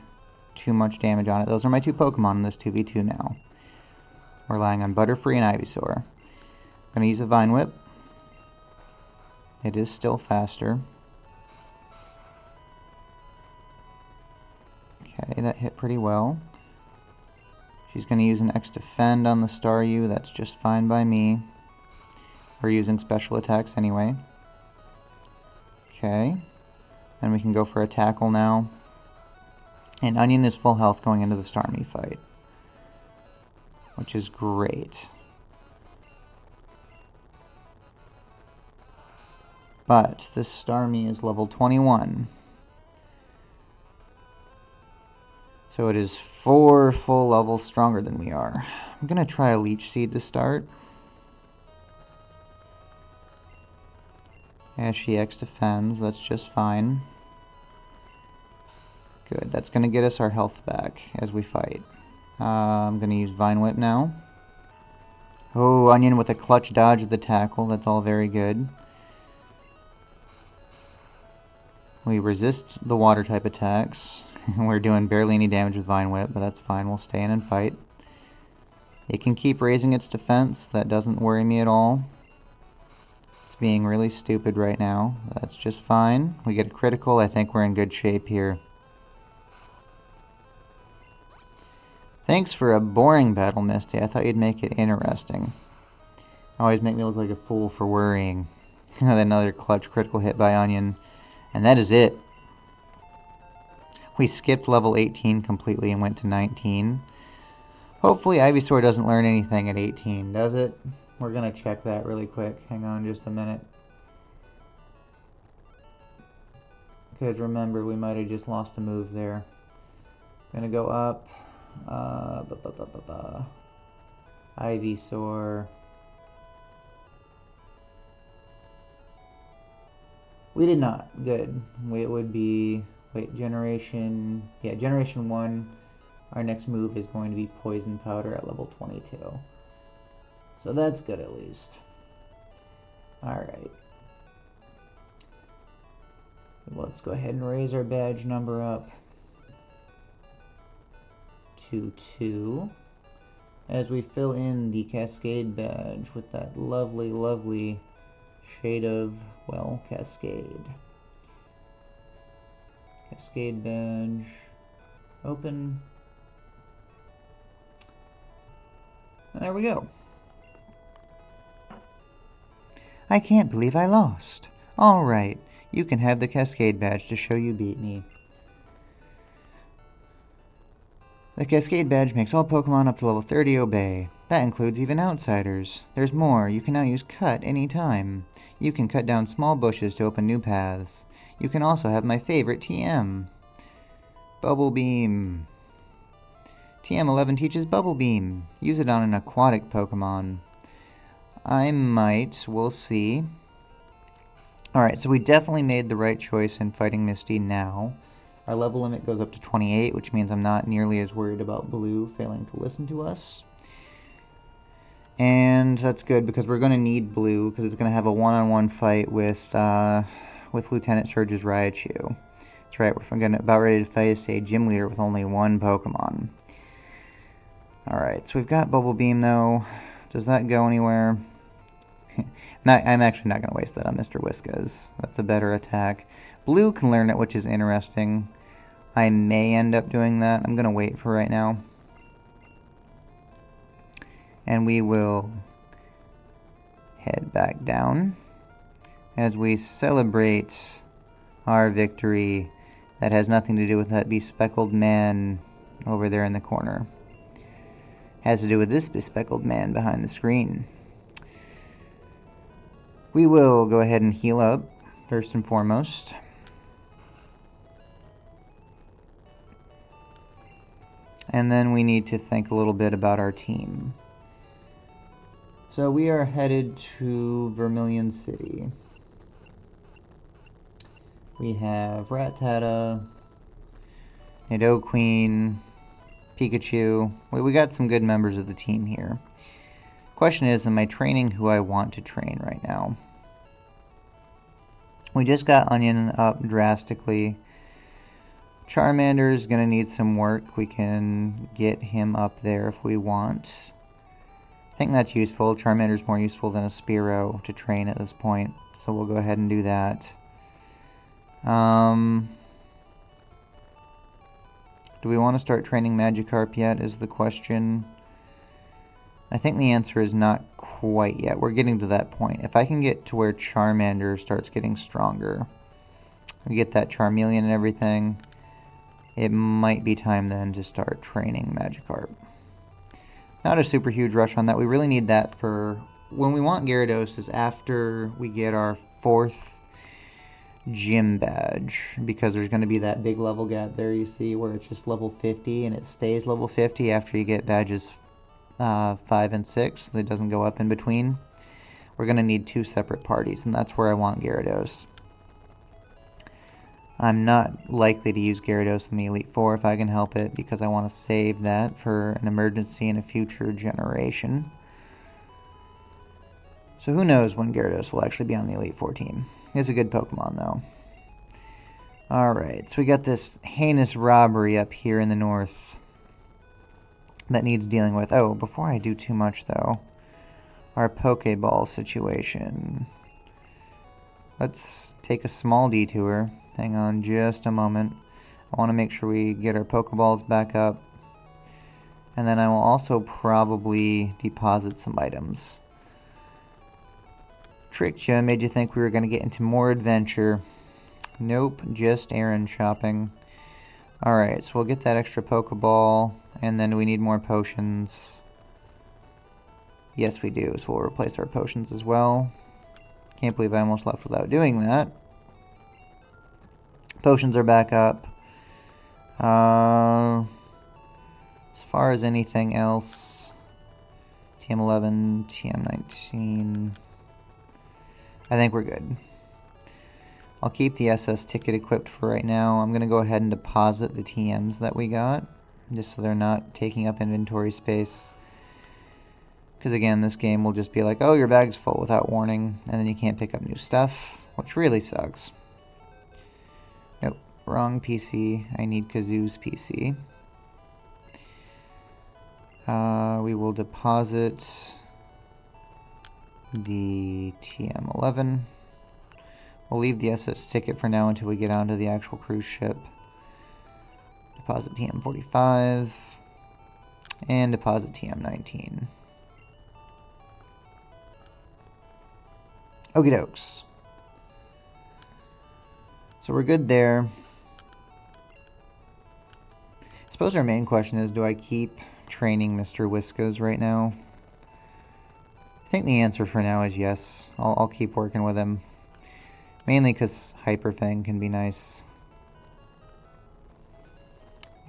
too much damage on it. Those are my two Pokemon in this 2v2 now. We're relying on Butterfree and Ivysaur. I'm going to use a Vine Whip. It is still faster. Okay, that hit pretty well. She's going to use an X-Defend on the Staryu. That's just fine by me. We're using special attacks anyway. Okay. Then we can go for a tackle now. And Onion is full health going into the Starmie fight, which is great. But this Starmie is level 21. So it is 4 full levels stronger than we are. I'm going to try a Leech Seed to start. As she X-Defends, that's just fine. Good, that's going to get us our health back as we fight. I'm going to use Vine Whip now. Oh, Onion with a clutch dodge of the tackle, that's all very good. We resist the water type attacks. We're doing barely any damage with Vine Whip, but that's fine, we'll stay in and fight. It can keep raising its defense, that doesn't worry me at all. It's being really stupid right now, that's just fine. We get a critical, I think we're in good shape here. Thanks for a boring battle, Misty. I thought you'd make it interesting. Always make me look like a fool for worrying. Another clutch critical hit by Onion. And that is it. We skipped level 18 completely and went to 19. Hopefully Ivysaur doesn't learn anything at 18, does it? We're going to check that really quick. Hang on just a minute. Because remember, we might have just lost a move there. Going to go up. Ivysaur. We did not. Good. It would be... Wait, Generation... Yeah, Generation 1. Our next move is going to be Poison Powder at level 22. So that's good at least. Alright. Let's go ahead and raise our badge number up to 2 as we fill in the Cascade badge with that lovely, lovely shade of, well, Cascade. Cascade badge, open. And there we go. I can't believe I lost. Alright, you can have the Cascade badge to show you beat me. The Cascade badge makes all Pokemon up to level 30 obey. That includes even outsiders. There's more, you can now use Cut anytime. You can cut down small bushes to open new paths. You can also have my favorite TM. Bubble Beam. TM11 teaches Bubble Beam. Use it on an aquatic Pokemon. I might, we'll see. Alright, so we definitely made the right choice in fighting Misty now. Our level limit goes up to 28, which means I'm not nearly as worried about Blue failing to listen to us. And that's good because we're going to need Blue because it's going to have a one-on-one fight with Lieutenant Surge's Raichu. That's right, we're about ready to face a gym leader with only one Pokemon. Alright, so we've got Bubble Beam though. Does that go anywhere? I'm actually not going to waste that on Mr. Whiskas. That's a better attack. Blue can learn it, which is interesting. I may end up doing that. I'm going to wait for right now. And we will head back down as we celebrate our victory that has nothing to do with that bespeckled man over there in the corner. Has to do with this bespeckled man behind the screen. We will go ahead and heal up, first and foremost. And then we need to think a little bit about our team. So we are headed to Vermilion City. We have Rattata, Nidoqueen, Pikachu. We got some good members of the team here. Question is, am I training who I want to train right now? We just got Onion up drastically. Charmander is going to need some work. We can get him up there if we want. I think that's useful. Charmander is more useful than a Spearow to train at this point, so we'll go ahead and do that. Do we want to start training Magikarp yet is the question. I think the answer is not quite yet. We're getting to that point. If I can get to where Charmander starts getting stronger, we get that Charmeleon and everything, it might be time then to start training Magikarp. Not a super huge rush on that. We really need that for when we want Gyarados is after we get our 4th gym badge, because there's going to be that big level gap there you see where it's just level 50 and it stays level 50 after you get badges 5 and 6. It doesn't go up in between. We're going to need 2 separate parties, and that's where I want Gyarados. I'm not likely to use Gyarados in the Elite Four if I can help it, because I want to save that for an emergency in a future generation. So who knows when Gyarados will actually be on the Elite Four team. It's a good Pokemon, though. Alright, so we got this heinous robbery up here in the north that needs dealing with. Oh, before I do too much, though, our Pokeball situation. Let's take a small detour. Hang on just a moment. I want to make sure we get our Pokeballs back up. And then I will also probably deposit some items. Tricked you, made you think we were going to get into more adventure. Nope, just errand shopping. Alright, so we'll get that extra Pokeball. And then we need more potions. Yes, we do, so we'll replace our potions as well. Can't believe I almost left without doing that. Potions are back up. As far as anything else, TM11, TM19, I think we're good. I'll keep the SS ticket equipped for right now. I'm going to go ahead and deposit the TMs that we got, just so they're not taking up inventory space. Because again, this game will just be like, oh, your bag's full without warning, and then you can't pick up new stuff, which really sucks. wrong PC. I need Kazoo's PC. We will deposit the TM11. We'll leave the SS ticket for now until we get onto the actual cruise ship. Deposit TM45. And deposit TM19. Okie dokes. So we're good there. I suppose our main question is, do I keep training Mr. Whiskas right now? I think the answer for now is yes. I'll keep working with him. Mainly because Hyperfang can be nice.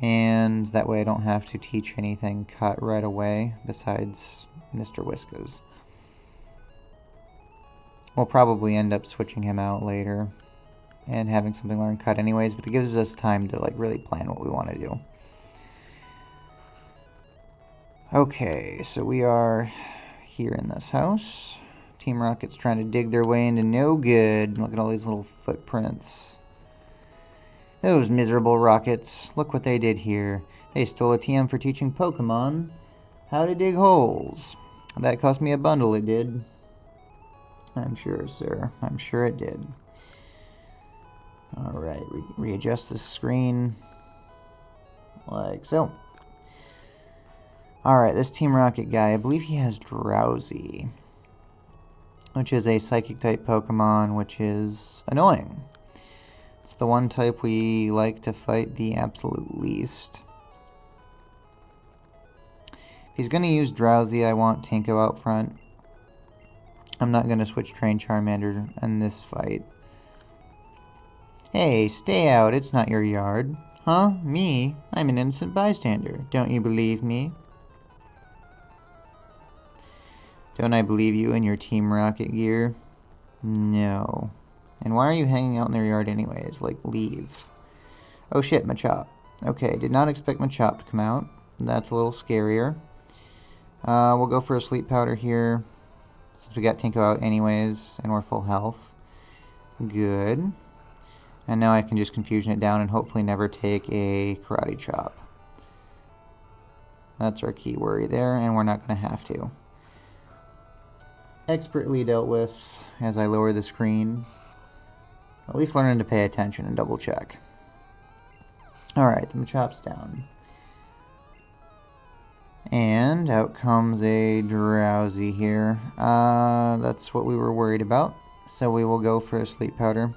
And that way I don't have to teach anything cut right away besides Mr. Whiskas. We'll probably end up switching him out later and having something learn cut anyways, but it gives us time to like really plan what we want to do. Okay, so we are here in this house. Team Rocket's trying to dig their way into no good. Look at all these little footprints. Those miserable rockets. Look what they did here. They stole a TM for teaching Pokemon how to dig holes. That cost me a bundle, it did. I'm sure, sir. I'm sure it did. Alright, readjust the screen. Like so. Alright, this Team Rocket guy, I believe he has Drowsy, which is a Psychic-type Pokemon, which is annoying. It's the one type we like to fight the absolute least. If he's going to use Drowsy, I want Tinko out front. I'm not going to switch Train Charmander in this fight. Hey, stay out, it's not your yard. Huh? Me? I'm an innocent bystander. Don't you believe me? Don't I believe you in your Team Rocket gear? No. And why are you hanging out in their yard anyways? Like, leave. Oh shit, Machop. Okay, did not expect Machop to come out. That's a little scarier. We'll go for a Sleep Powder here, since we got Tinko out anyways, and we're full health. Good. And now I can just Confusion it down and hopefully never take a Karate Chop. That's our key worry there, and we're not going to have to. Expertly dealt with as I lower the screen. At least learning to pay attention and double check. Alright, the Machop's down. And out comes a Drowsy here. That's what we were worried about. So we will go for a Sleep Powder.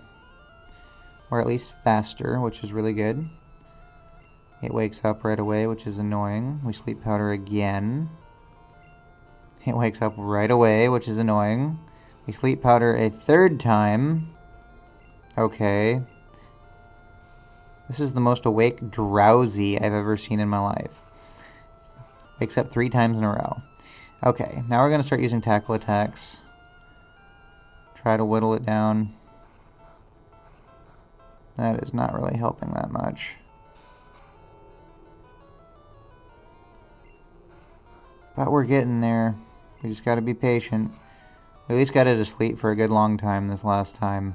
Or at least faster, which is really good. It wakes up right away, which is annoying. We Sleep Powder again. It wakes up right away, which is annoying. We Sleep Powder a third time. Okay. This is the most awake Drowsy I've ever seen in my life. Wakes up 3 times in a row. Okay, now we're going to start using Tackle Attacks. Try to whittle it down. That is not really helping that much. But we're getting there. We just gotta be patient. We at least got it to sleep for a good long time this last time.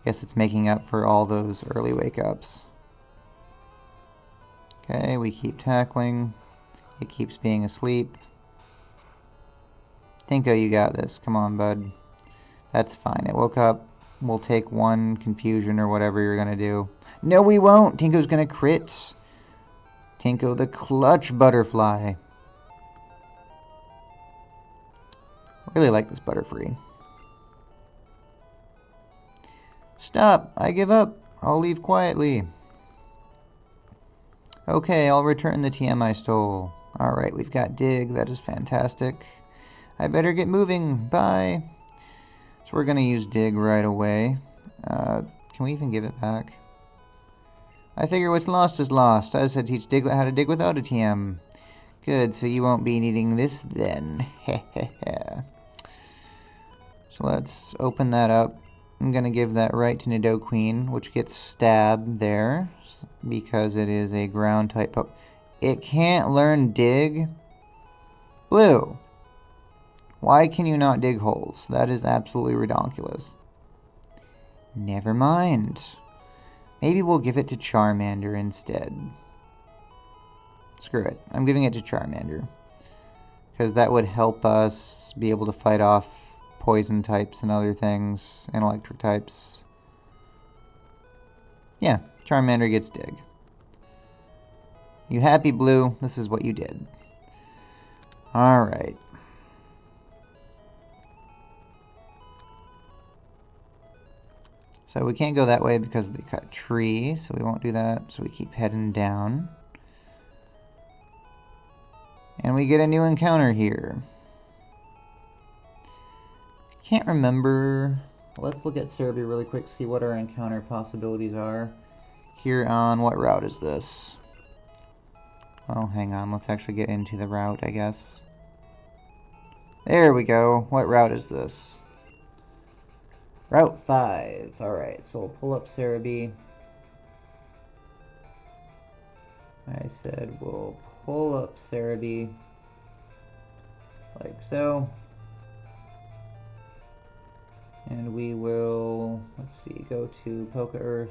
Guess it's making up for all those early wake-ups. Okay, we keep tackling. It keeps being asleep. Tinko, you got this. Come on, bud. That's fine. It woke up. We'll take 1 Confusion or whatever you're gonna do. No, we won't! Tinko's gonna crit. Tinko the Clutch Butterfly. I really like this Butterfree. Stop! I give up. I'll leave quietly. Okay, I'll return the TM I stole. Alright, we've got Dig. That is fantastic. I better get moving. Bye! So we're going to use Dig right away. Can we even give it back? I figure what's lost is lost. I said teach Diglett how to dig without a TM. Good, so you won't be needing this then. Heh. So let's open that up. I'm going to give that right to Nidoqueen, which gets stabbed there because it is a ground type. It can't learn Dig? Blue, why can you not dig holes? That is absolutely redonkulous. Never mind. Maybe we'll give it to Charmander instead. Screw it. I'm giving it to Charmander. Because that would help us be able to fight off poison types and other things, and electric types. Yeah, Charmander gets Dig. You happy, Blue? This is what you did. Alright. So we can't go that way because they cut tree, so we won't do that. So we keep heading down. And we get a new encounter here. Can't remember. Let's look at Cerulean really quick, see what our encounter possibilities are. Here on, what route is this? Well, hang on, let's actually get into the route, I guess. There we go. What route is this? Route 5. Alright, so we'll pull up Cerulean. I said we'll pull up Cerulean. Like so. And we will, let's see, go to Poke Earth.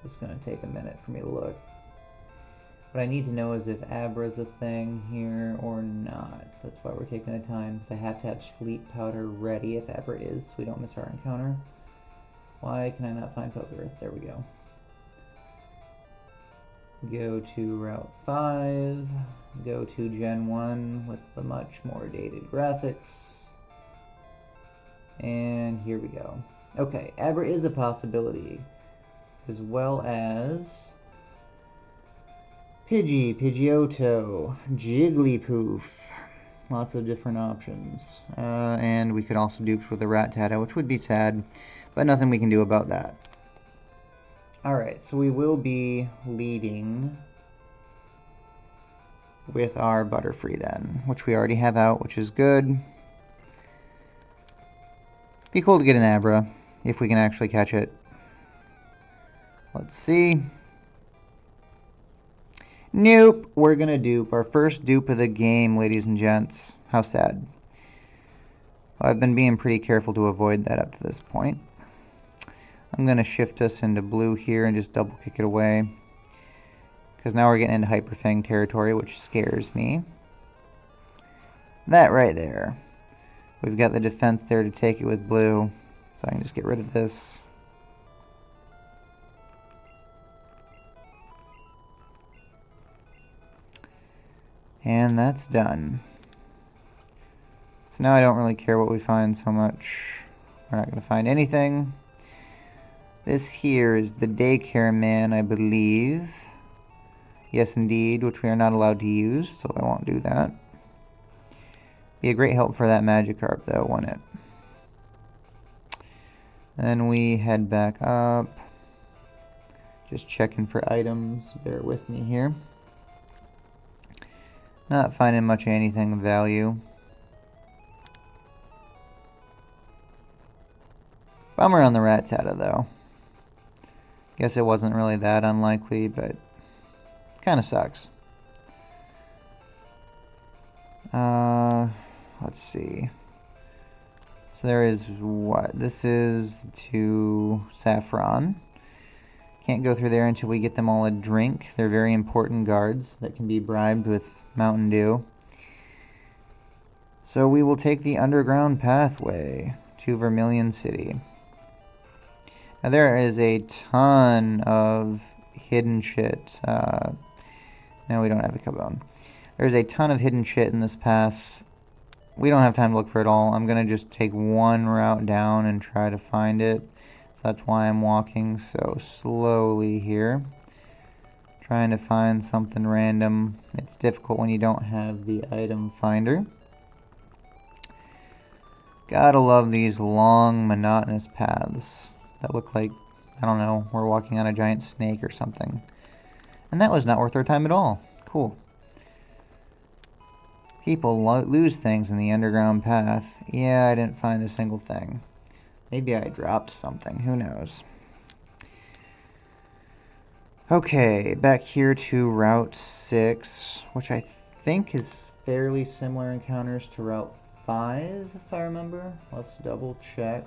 It's going to take a minute for me to look. What I need to know is if Abra's a thing here or not. That's why we're taking the time. So I have to have Sleep Powder ready if Abra is, so we don't miss our encounter. Why can I not find Poke Earth? There we go. Go to Route 5. Go to Gen 1 with the much more dated graphics. And here we go. Okay, Abra is a possibility. As well as Pidgey, Pidgeotto, Jigglypuff. Lots of different options. And we could also dupe with a Rattata, which would be sad, but nothing we can do about that. Alright, so we will be leading with our Butterfree then, which we already have out, which is good. Be cool to get an Abra, if we can actually catch it. Let's see. Nope, we're gonna dupe. Our first dupe of the game, ladies and gents. How sad. Well, I've been being pretty careful to avoid that up to this point. I'm gonna shift us into blue here and just double kick it away. Because now we're getting into Hyper Fang territory, which scares me. That right there. We've got the defense there to take it with blue, so I can just get rid of this. And that's done. So now I don't really care what we find so much. We're not going to find anything. This here is the Daycare Man, I believe. Yes, indeed, which we are not allowed to use, so I won't do that. Be a great help for that Magikarp, though, won't it? Then we head back up. Just checking for items. Bear with me here. Not finding much of anything of value. Bummer on the Rattata, though. Guess it wasn't really that unlikely, but kind of sucks. Let's see. So there is what? This is to Saffron. Can't go through there until we get them all a drink. They're very important guards that can be bribed with Mountain Dew. So we will take the underground pathway to Vermilion City. Now there is a ton of hidden shit. No, we don't have a Cabone. There's a ton of hidden shit in this path. We don't have time to look for it all. I'm going to just take one route down and try to find it. That's why I'm walking so slowly here. Trying to find something random. It's difficult when you don't have the item finder. Gotta love these long, monotonous paths that look like, I don't know, we're walking on a giant snake or something. And that was not worth our time at all. Cool. People lose things in the underground path. Yeah, I didn't find a single thing. Maybe I dropped something. Who knows? Okay, back here to Route 6, which I think is fairly similar encounters to Route 5, if I remember. Let's double check.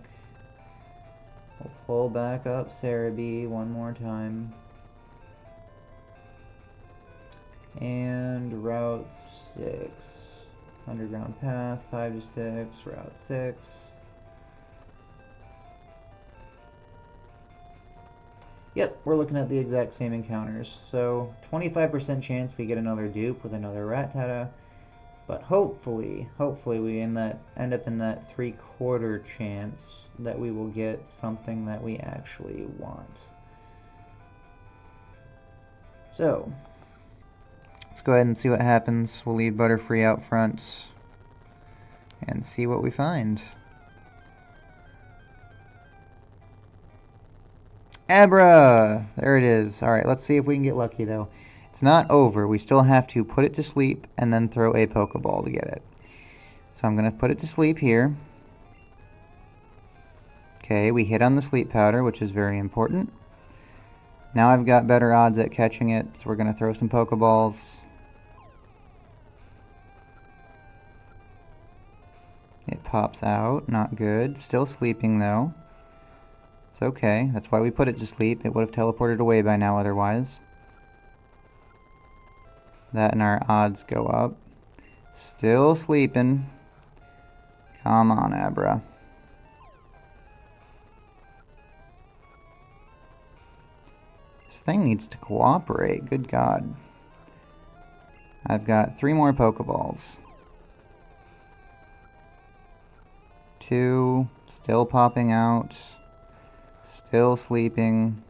We'll pull back up Cerulean one more time. And Route 6. Underground path, 5 to 6, Route 6. Yep, we're looking at the exact same encounters. So 25% chance we get another dupe with another Rattata, but hopefully we end up in that 3/4 chance that we will get something that we actually want. So let's go ahead and see what happens. We'll leave Butterfree out front and see what we find. Abra! There it is. Alright, let's see if we can get lucky though. It's not over. We still have to put it to sleep and then throw a Pokeball to get it. So I'm going to put it to sleep here. Okay, we hit on the sleep powder, which is very important. Now I've got better odds at catching it, so we're going to throw some Pokeballs. It pops out. Not good. Still sleeping though. It's okay. That's why we put it to sleep. It would have teleported away by now otherwise. That and our odds go up. Still sleeping. Come on, Abra. This thing needs to cooperate. Good God. I've got 3 more Pokeballs. 2. Still popping out. Still sleeping.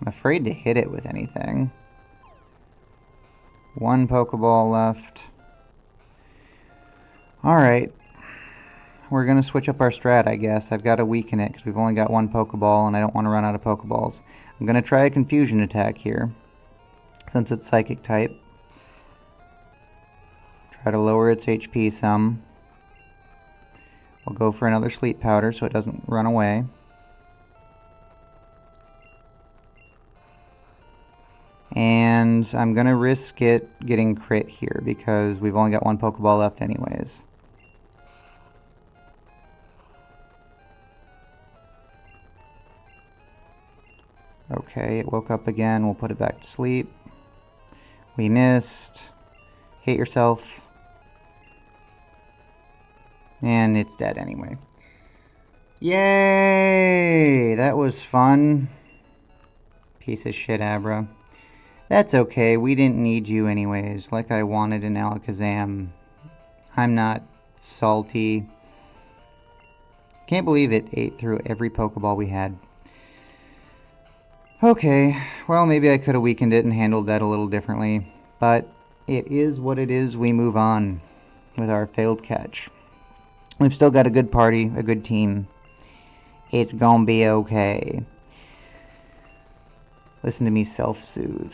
I'm afraid to hit it with anything. 1 Pokeball left. Alright. We're going to switch up our strat, I guess. I've got to weaken it because we've only got 1 Pokeball and I don't want to run out of Pokeballs. I'm going to try a Confusion attack here, since it's Psychic type. Try to lower its HP some. We'll go for another Sleep Powder so it doesn't run away. And I'm going to risk it getting crit here because we've only got 1 Pokeball left anyways. Okay, it woke up again. We'll put it back to sleep. We missed. Hate yourself. And it's dead anyway. Yay! That was fun. Piece of shit, Abra. That's okay. We didn't need you anyways, like I wanted in Alakazam. I'm not salty. Can't believe it ate through every Pokeball we had. Okay, well maybe I could have weakened it and handled that a little differently, but it is what it is. We move on with our failed catch. We've still got a good party, a good team. It's gonna be okay. Listen to me self-soothe.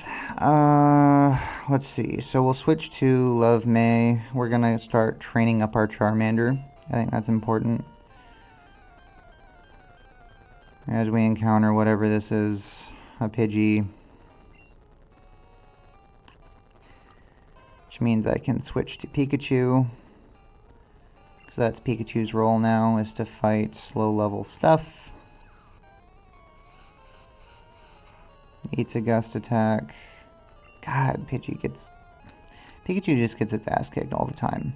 Let's see. So we'll switch to Love May. We're gonna start training up our Charmander. I think that's important. As we encounter whatever this is, a Pidgey. Which means I can switch to Pikachu. Because that's Pikachu's role now, is to fight slow-level stuff. Eats a Gust attack. God, Pikachu just gets its ass kicked all the time.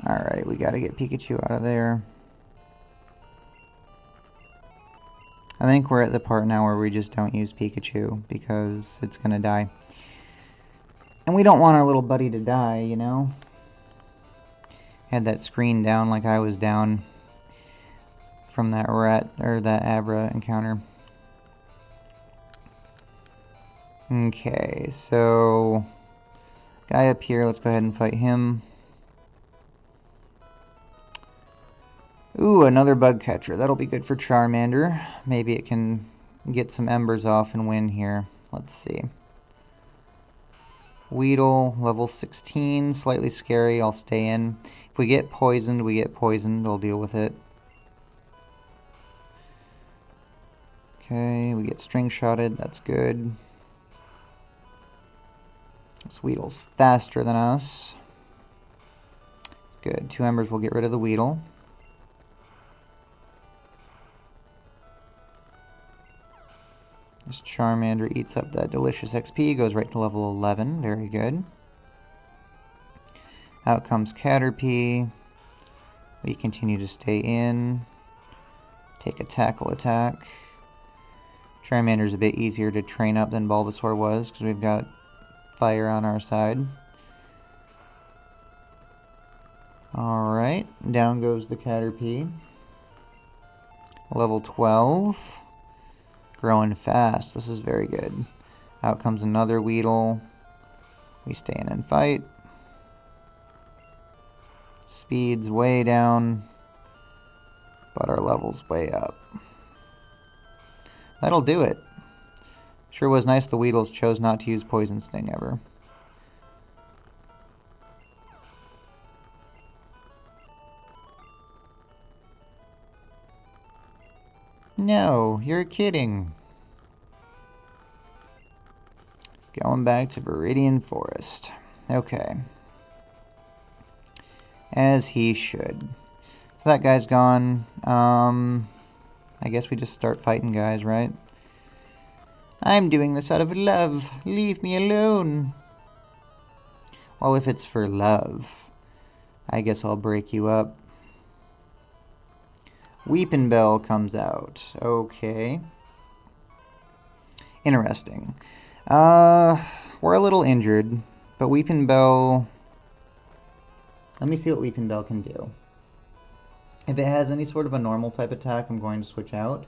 Alright, we gotta get Pikachu out of there. I think we're at the part now where we just don't use Pikachu because it's gonna die. And we don't want our little buddy to die, you know? Had that screen down like I was down from that that Abra encounter. Okay, so guy up here, let's go ahead and fight him. Ooh, another bug catcher. That'll be good for Charmander. Maybe it can get some embers off and win here. Let's see. Weedle, level 16, slightly scary. I'll stay in. If we get poisoned, we get poisoned. I'll deal with it. Okay, we get string shotted. That's good. This Weedle's faster than us. Good. 2 embers will get rid of the Weedle. This Charmander eats up that delicious XP, goes right to level 11. Very good. Out comes Caterpie. We continue to stay in. Take a tackle attack. Charmander's a bit easier to train up than Bulbasaur was, because we've got fire on our side. Alright, down goes the Caterpie. Level 12. Growing fast. This is very good. Out comes another Weedle. We stay in and fight. Speed's way down, but our level's way up. That'll do it. Sure was nice the Weedles chose not to use Poison Sting ever. No, you're kidding. It's going back to Viridian Forest. Okay. As he should. So that guy's gone. I guess we just start fighting guys, right? I'm doing this out of love. Leave me alone. Well, if it's for love, I guess I'll break you up. Weepin' Bell comes out. Okay. Interesting. We're a little injured, but Weepin' Bell... Let me see what Weepin' Bell can do. If it has any sort of a normal type attack, I'm going to switch out.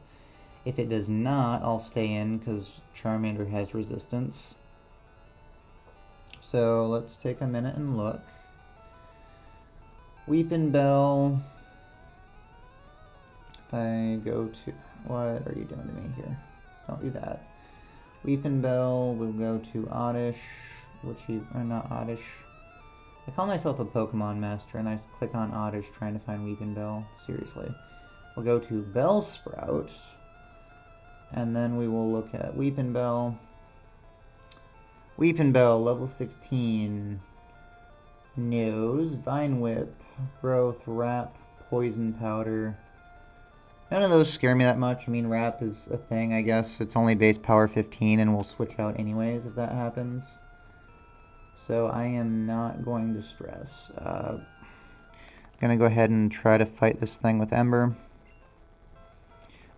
If it does not, I'll stay in, because Charmander has resistance. So let's take a minute and look. Weepin' Bell... If I go to... What are you doing to me here? Don't do that. Weepin' Bell will go to Oddish, which he... not Oddish. I call myself a Pokemon Master, and I click on Oddish trying to find Weepin' Bell. Seriously. We'll go to Bellsprout, and then we will look at Weepin' Bell. Weepin' Bell, level 16. Nose, Vine Whip, Growth, Wrap, Poison Powder. None of those scare me that much. I mean, Wrap is a thing, I guess. It's only base power 15, and we'll switch out anyways if that happens. So I am not going to stress. I'm going to go ahead and try to fight this thing with Ember.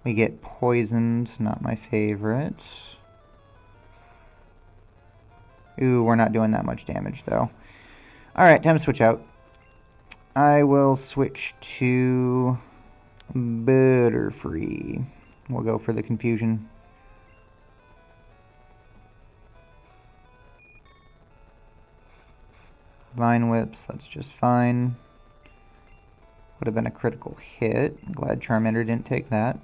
We get poisoned, not my favorite. Ooh, we're not doing that much damage though. Alright, time to switch out. I will switch to Butterfree. We'll go for the confusion. Vine Whips, that's just fine. Would have been a critical hit. I'm glad Charmander didn't take that.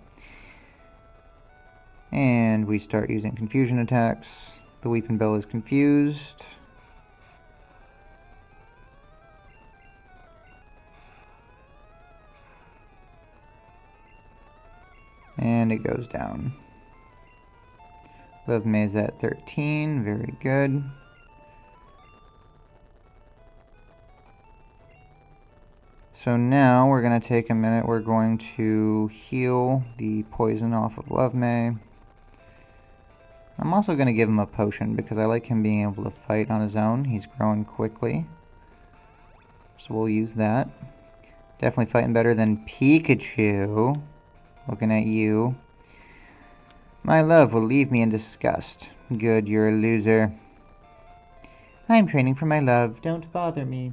And we start using confusion attacks. The Weepin' Bell is confused. And it goes down. Love Maze at 13, very good. So now we're going to take a minute, we're going to heal the poison off of Love May. I'm also going to give him a potion because I like him being able to fight on his own. He's growing quickly. So we'll use that. Definitely fighting better than Pikachu. Looking at you. My love will leave me in disgust. Good, you're a loser. I'm training for my love. Don't bother me.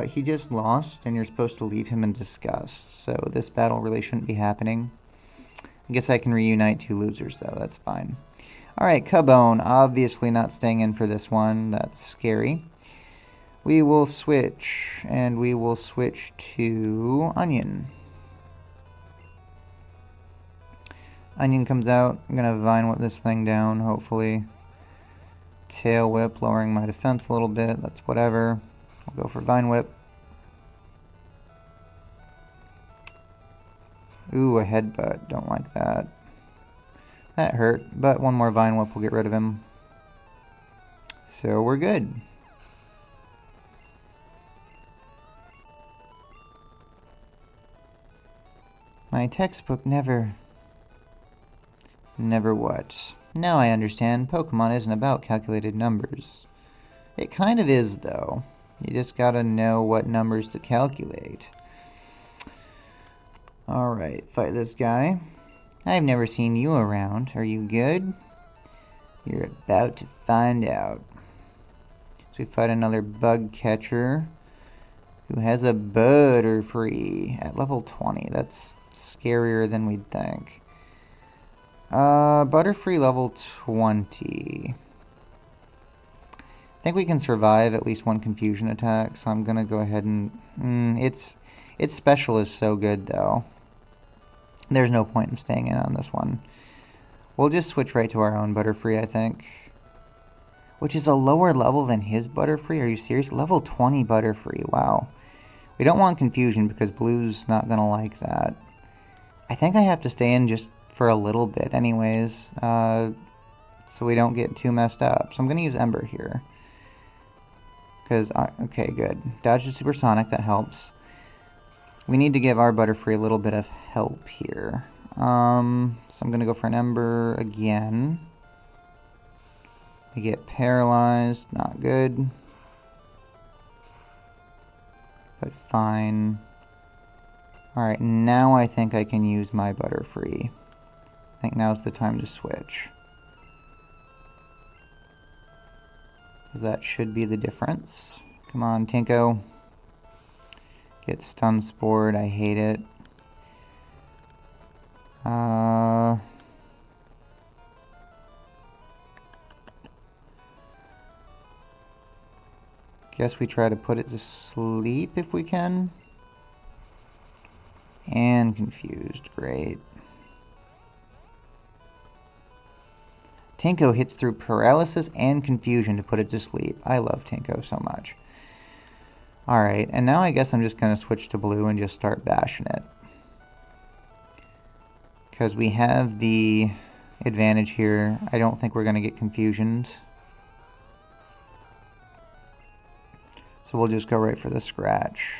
He just lost, and you're supposed to leave him in disgust. So this battle really shouldn't be happening. I guess I can reunite two losers, though. That's fine. Alright, Cubone. Obviously not staying in for this one. That's scary. We will switch, and we will switch to Onion. Onion comes out. I'm going to Vine Whip this thing down, hopefully. Tail Whip, lowering my defense a little bit. That's whatever. I'll go for Vine Whip. Ooh, a headbutt. Don't like that. That hurt, but one more Vine Whip will get rid of him. So we're good. My textbook never what? Now I understand. Pokemon isn't about calculated numbers. It kind of is, though. You just gotta know what numbers to calculate. Alright, fight this guy. I've never seen you around. Are you good? You're about to find out. So we fight another bug catcher who has a Butterfree at level 20. That's scarier than we'd think. Butterfree level 20. I think we can survive at least one confusion attack, so I'm gonna go ahead and... its special is so good, though. There's no point in staying in on this one. We'll just switch right to our own Butterfree, I think. Which is a lower level than his Butterfree? Are you serious? Level 20 Butterfree, wow. We don't want confusion because Blue's not gonna like that. I think I have to stay in just for a little bit anyways, so we don't get too messed up. So I'm gonna use Ember here. Because, okay, good. Dodge the Supersonic, that helps. We need to give our Butterfree a little bit of help here. So I'm going to go for an Ember again. We get paralyzed, not good. But fine. Alright, now I think I can use my Butterfree. I think now's the time to switch. That should be the difference. Come on, Tinko. Get stun spored. I hate it. Guess we try to put it to sleep if we can. And confused. Great. Tinko hits through paralysis and confusion to put it to sleep. I love Tinko so much. Alright, and now I guess I'm just going to switch to blue and just start bashing it. Because we have the advantage here. I don't think we're going to get confusioned. So we'll just go right for the scratch.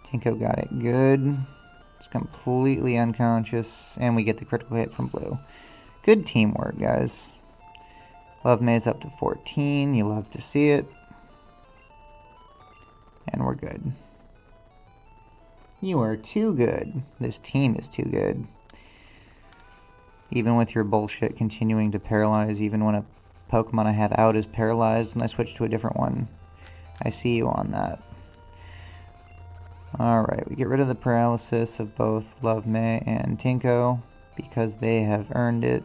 Tinko got it good. It's completely unconscious. And we get the critical hit from blue. Good teamwork, guys. Love May's up to 14. You love to see it. And we're good. You are too good. This team is too good. Even with your bullshit continuing to paralyze, even when a Pokemon I have out is paralyzed and I switch to a different one. I see you on that. Alright, we get rid of the paralysis of both Love May and Tinko because they have earned it.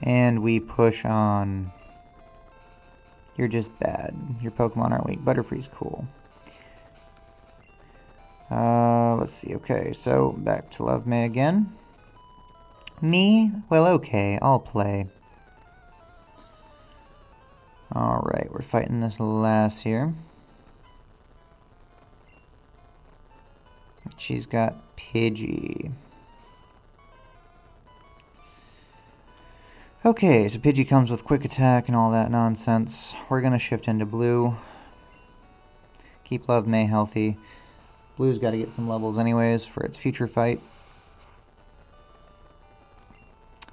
And we push on. You're just bad. Your Pokemon aren't weak. Butterfree's cool. Let's see. Okay, so back to Love May again. Me? Well, okay, I'll play. Alright, we're fighting this lass here. She's got Pidgey. Okay, so Pidgey comes with quick attack and all that nonsense. We're gonna shift into blue. Keep Love May healthy. Blue's got to get some levels anyways for its future fight.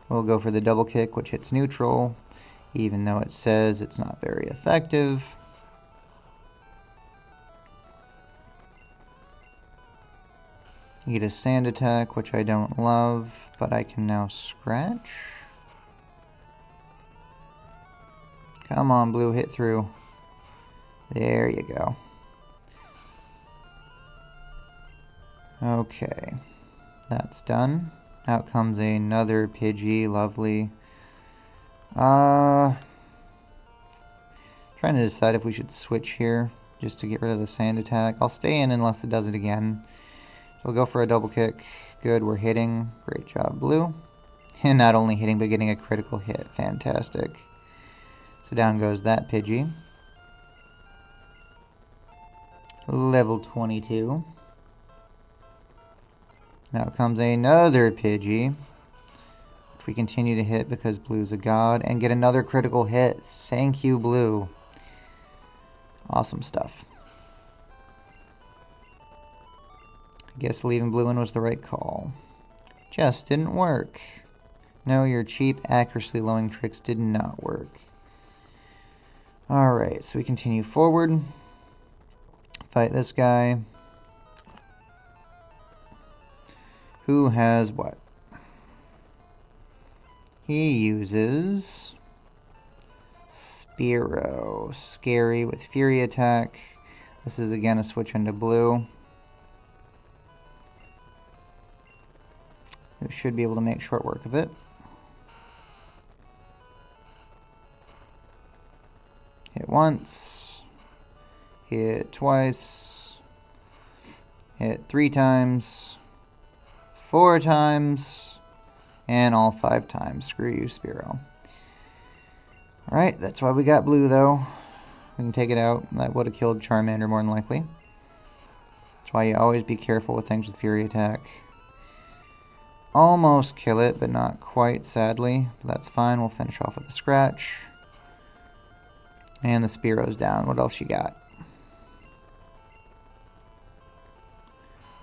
We'll go for the double kick, which hits neutral, even though it says it's not very effective. You get a sand attack, which I don't love, but I can now scratch. Come on, blue, hit through. There you go. Okay, that's done. Out comes another Pidgey, lovely. Trying to decide if we should switch here, just to get rid of the sand attack. I'll stay in unless it does it again. So we'll go for a double kick. Good, we're hitting. Great job, blue. And not only hitting, but getting a critical hit. Fantastic. So down goes that Pidgey. Level 22. Now comes another Pidgey. if we continue to hit because blue's a god, and get another critical hit. Thank you, blue. Awesome stuff. I guess leaving blue in was the right call. Just didn't work. No, your cheap accuracy lowering tricks did not work. Alright, so we continue forward. Fight this guy. Who has what? He uses Spearow. Scary with Fury attack. This is again a switch into blue. We should be able to make short work of it. Hit once. Hit twice. Hit 3 times. 4 times. And all 5 times. Screw you, Spearow. Alright, that's why we got blue, though. We can take it out. That would have killed Charmander more than likely. That's why you always be careful with things with Fury attack. Almost kill it, but not quite, sadly. But that's fine. We'll finish off with a scratch. And the Spearow's down. What else you got?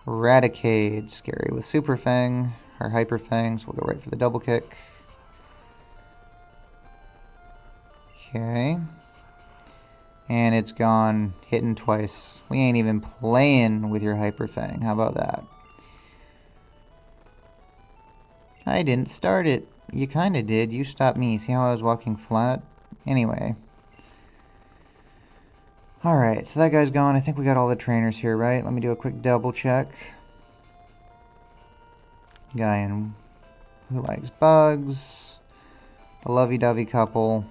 Raticade. Scary with Super Fang. Or Hyper Fang, so we'll go right for the double kick. Okay. And it's gone. Hitting twice. We ain't even playing with your Hyper Fang. How about that? I didn't start it. You kinda did. You stopped me. See how I was walking flat? Anyway. Alright, so that guy's gone. I think we got all the trainers here, right? Let me do a quick double check. Guy in who likes bugs. The lovey-dovey couple.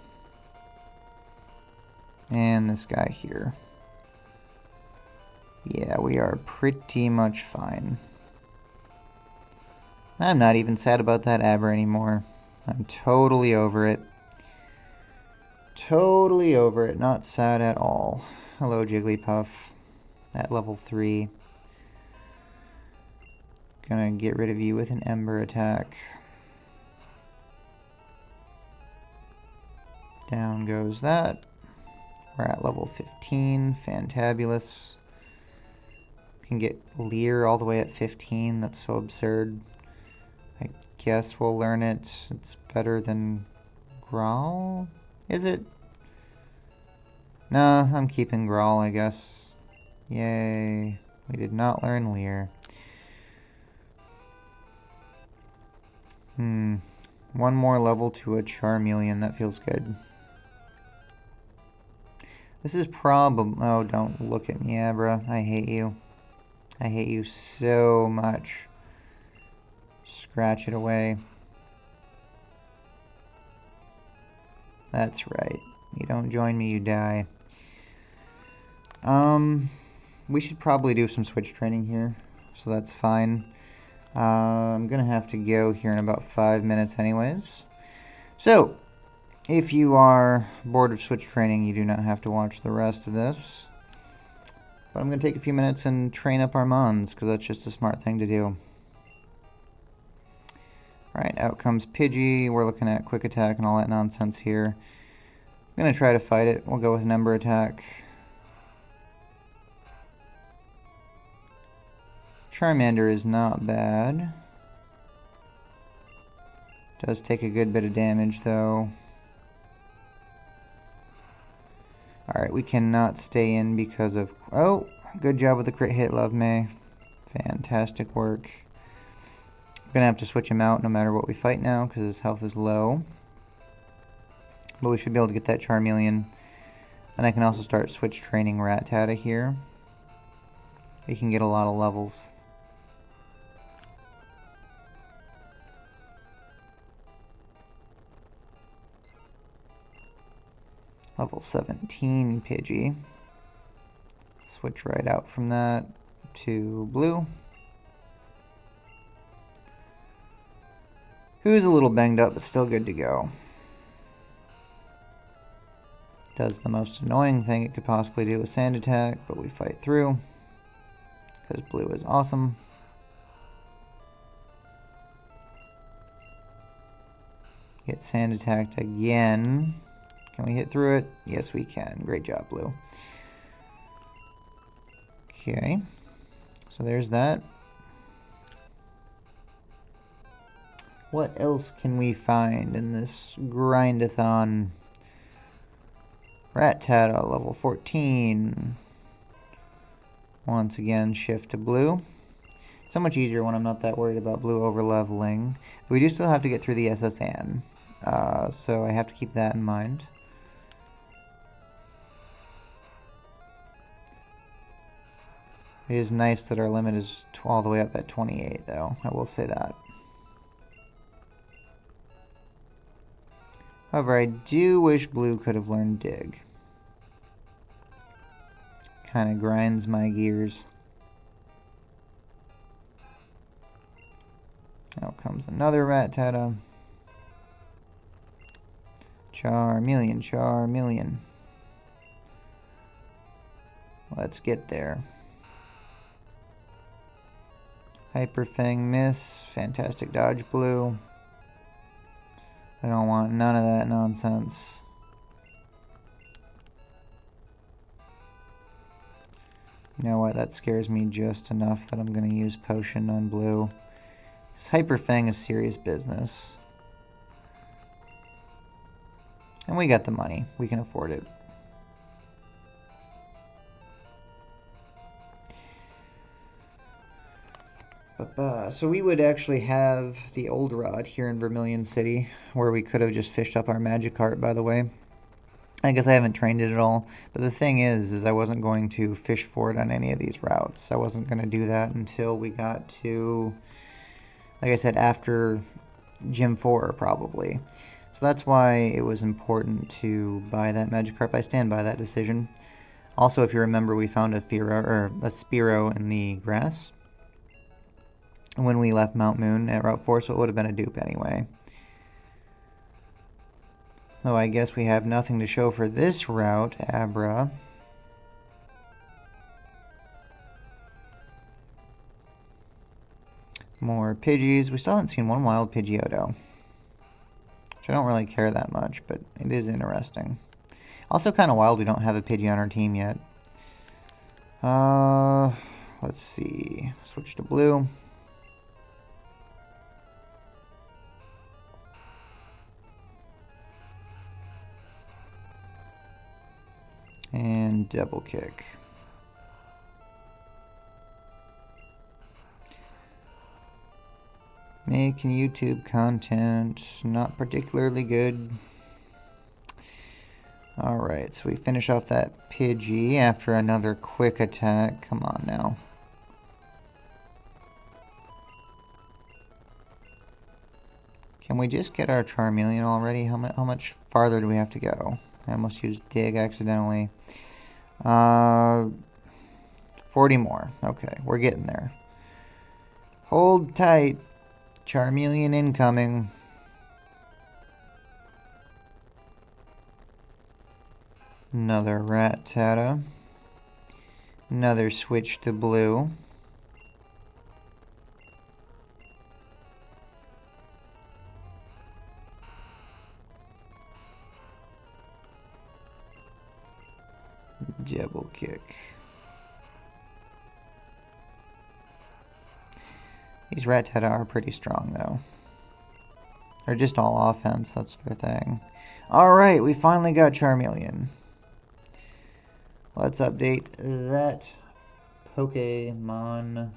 And this guy here. Yeah, we are pretty much fine. I'm not even sad about that Aber anymore. I'm totally over it. Totally over it. Not sad at all. Hello, Jigglypuff. At level 3. Gonna get rid of you with an Ember attack. Down goes that. We're at level 15. Fantabulous. Can get Leer all the way at 15. That's so absurd. I guess we'll learn it. It's better than Growl? Is it? Nah, I'm keeping Growl, I guess. Yay. We did not learn Leer. One more level to a Charmeleon. That feels good. This is probably... Oh, don't look at me, Abra. I hate you. I hate you so much. Scratch it away. That's right. You don't join me, you die. We should probably do some switch training here, so that's fine. I'm gonna have to go here in about 5 minutes anyways. So, if you are bored of switch training, you do not have to watch the rest of this. But I'm gonna take a few minutes and train up our Mons, because that's just a smart thing to do. Alright, out comes Pidgey. We're looking at quick attack and all that nonsense here. I'm gonna try to fight it. We'll go with an Ember attack. Charmander is not bad. Does take a good bit of damage though. Alright, we cannot stay in because of... Oh! Good job with the crit hit, Love May. Fantastic work. I'm gonna have to switch him out no matter what we fight now because his health is low. But we should be able to get that Charmeleon. And I can also start switch training Rattata here. We can get a lot of levels. Level 17 Pidgey. Switch right out from that to blue. Who's a little banged up but still good to go. Does the most annoying thing it could possibly do with Sand Attack, but we fight through. Because blue is awesome. Get sand attacked again. Can we hit through it? Yes, we can. Great job, blue. Okay. So there's that. What else can we find in this grindathon? Rattata, level 14. Once again, shift to blue. So much easier when I'm not that worried about blue over-leveling. We do still have to get through the SSN, so I have to keep that in mind. It is nice that our limit is all the way up at 28, though. I will say that. However, I do wish blue could have learned dig. Kind of grinds my gears. Out comes another Rattata. Charmeleon, Charmeleon. Let's get there. Hyper Fang miss. Fantastic dodge blue. I don't want none of that nonsense. You know what? That scares me just enough that I'm going to use potion on blue. Hyper Fang is serious business. And we got the money. We can afford it. So we would actually have the old rod here in Vermilion City, where we could have just fished up our Magikarp, by the way. I guess I haven't trained it at all. But the thing is I wasn't going to fish for it on any of these routes. I wasn't going to do that until we got to, like I said, after Gym 4, probably. So that's why it was important to buy that Magikarp. I stand by that decision. Also, if you remember, we found a Spearow in the grass when we left Mount Moon at Route 4, so it would have been a dupe anyway. Though I guess we have nothing to show for this route, Abra. More Pidgeys. We still haven't seen one wild Pidgeotto, which I don't really care that much, but it is interesting. Also kind of wild we don't have a Pidgey on our team yet. Let's see. Switch to blue. And double kick. Making YouTube content, not particularly good. Alright, so we finish off that Pidgey after another quick attack. Come on now. Can we just get our Charmeleon already? How much farther do we have to go? I almost used dig accidentally. 40 more. Okay, we're getting there. Hold tight. Charmeleon incoming. Another Rattata. Another switch to blue. Double kick. These Rattata are pretty strong though. They're just all offense, that's their thing. Alright, we finally got Charmeleon. Let's update that Pokemon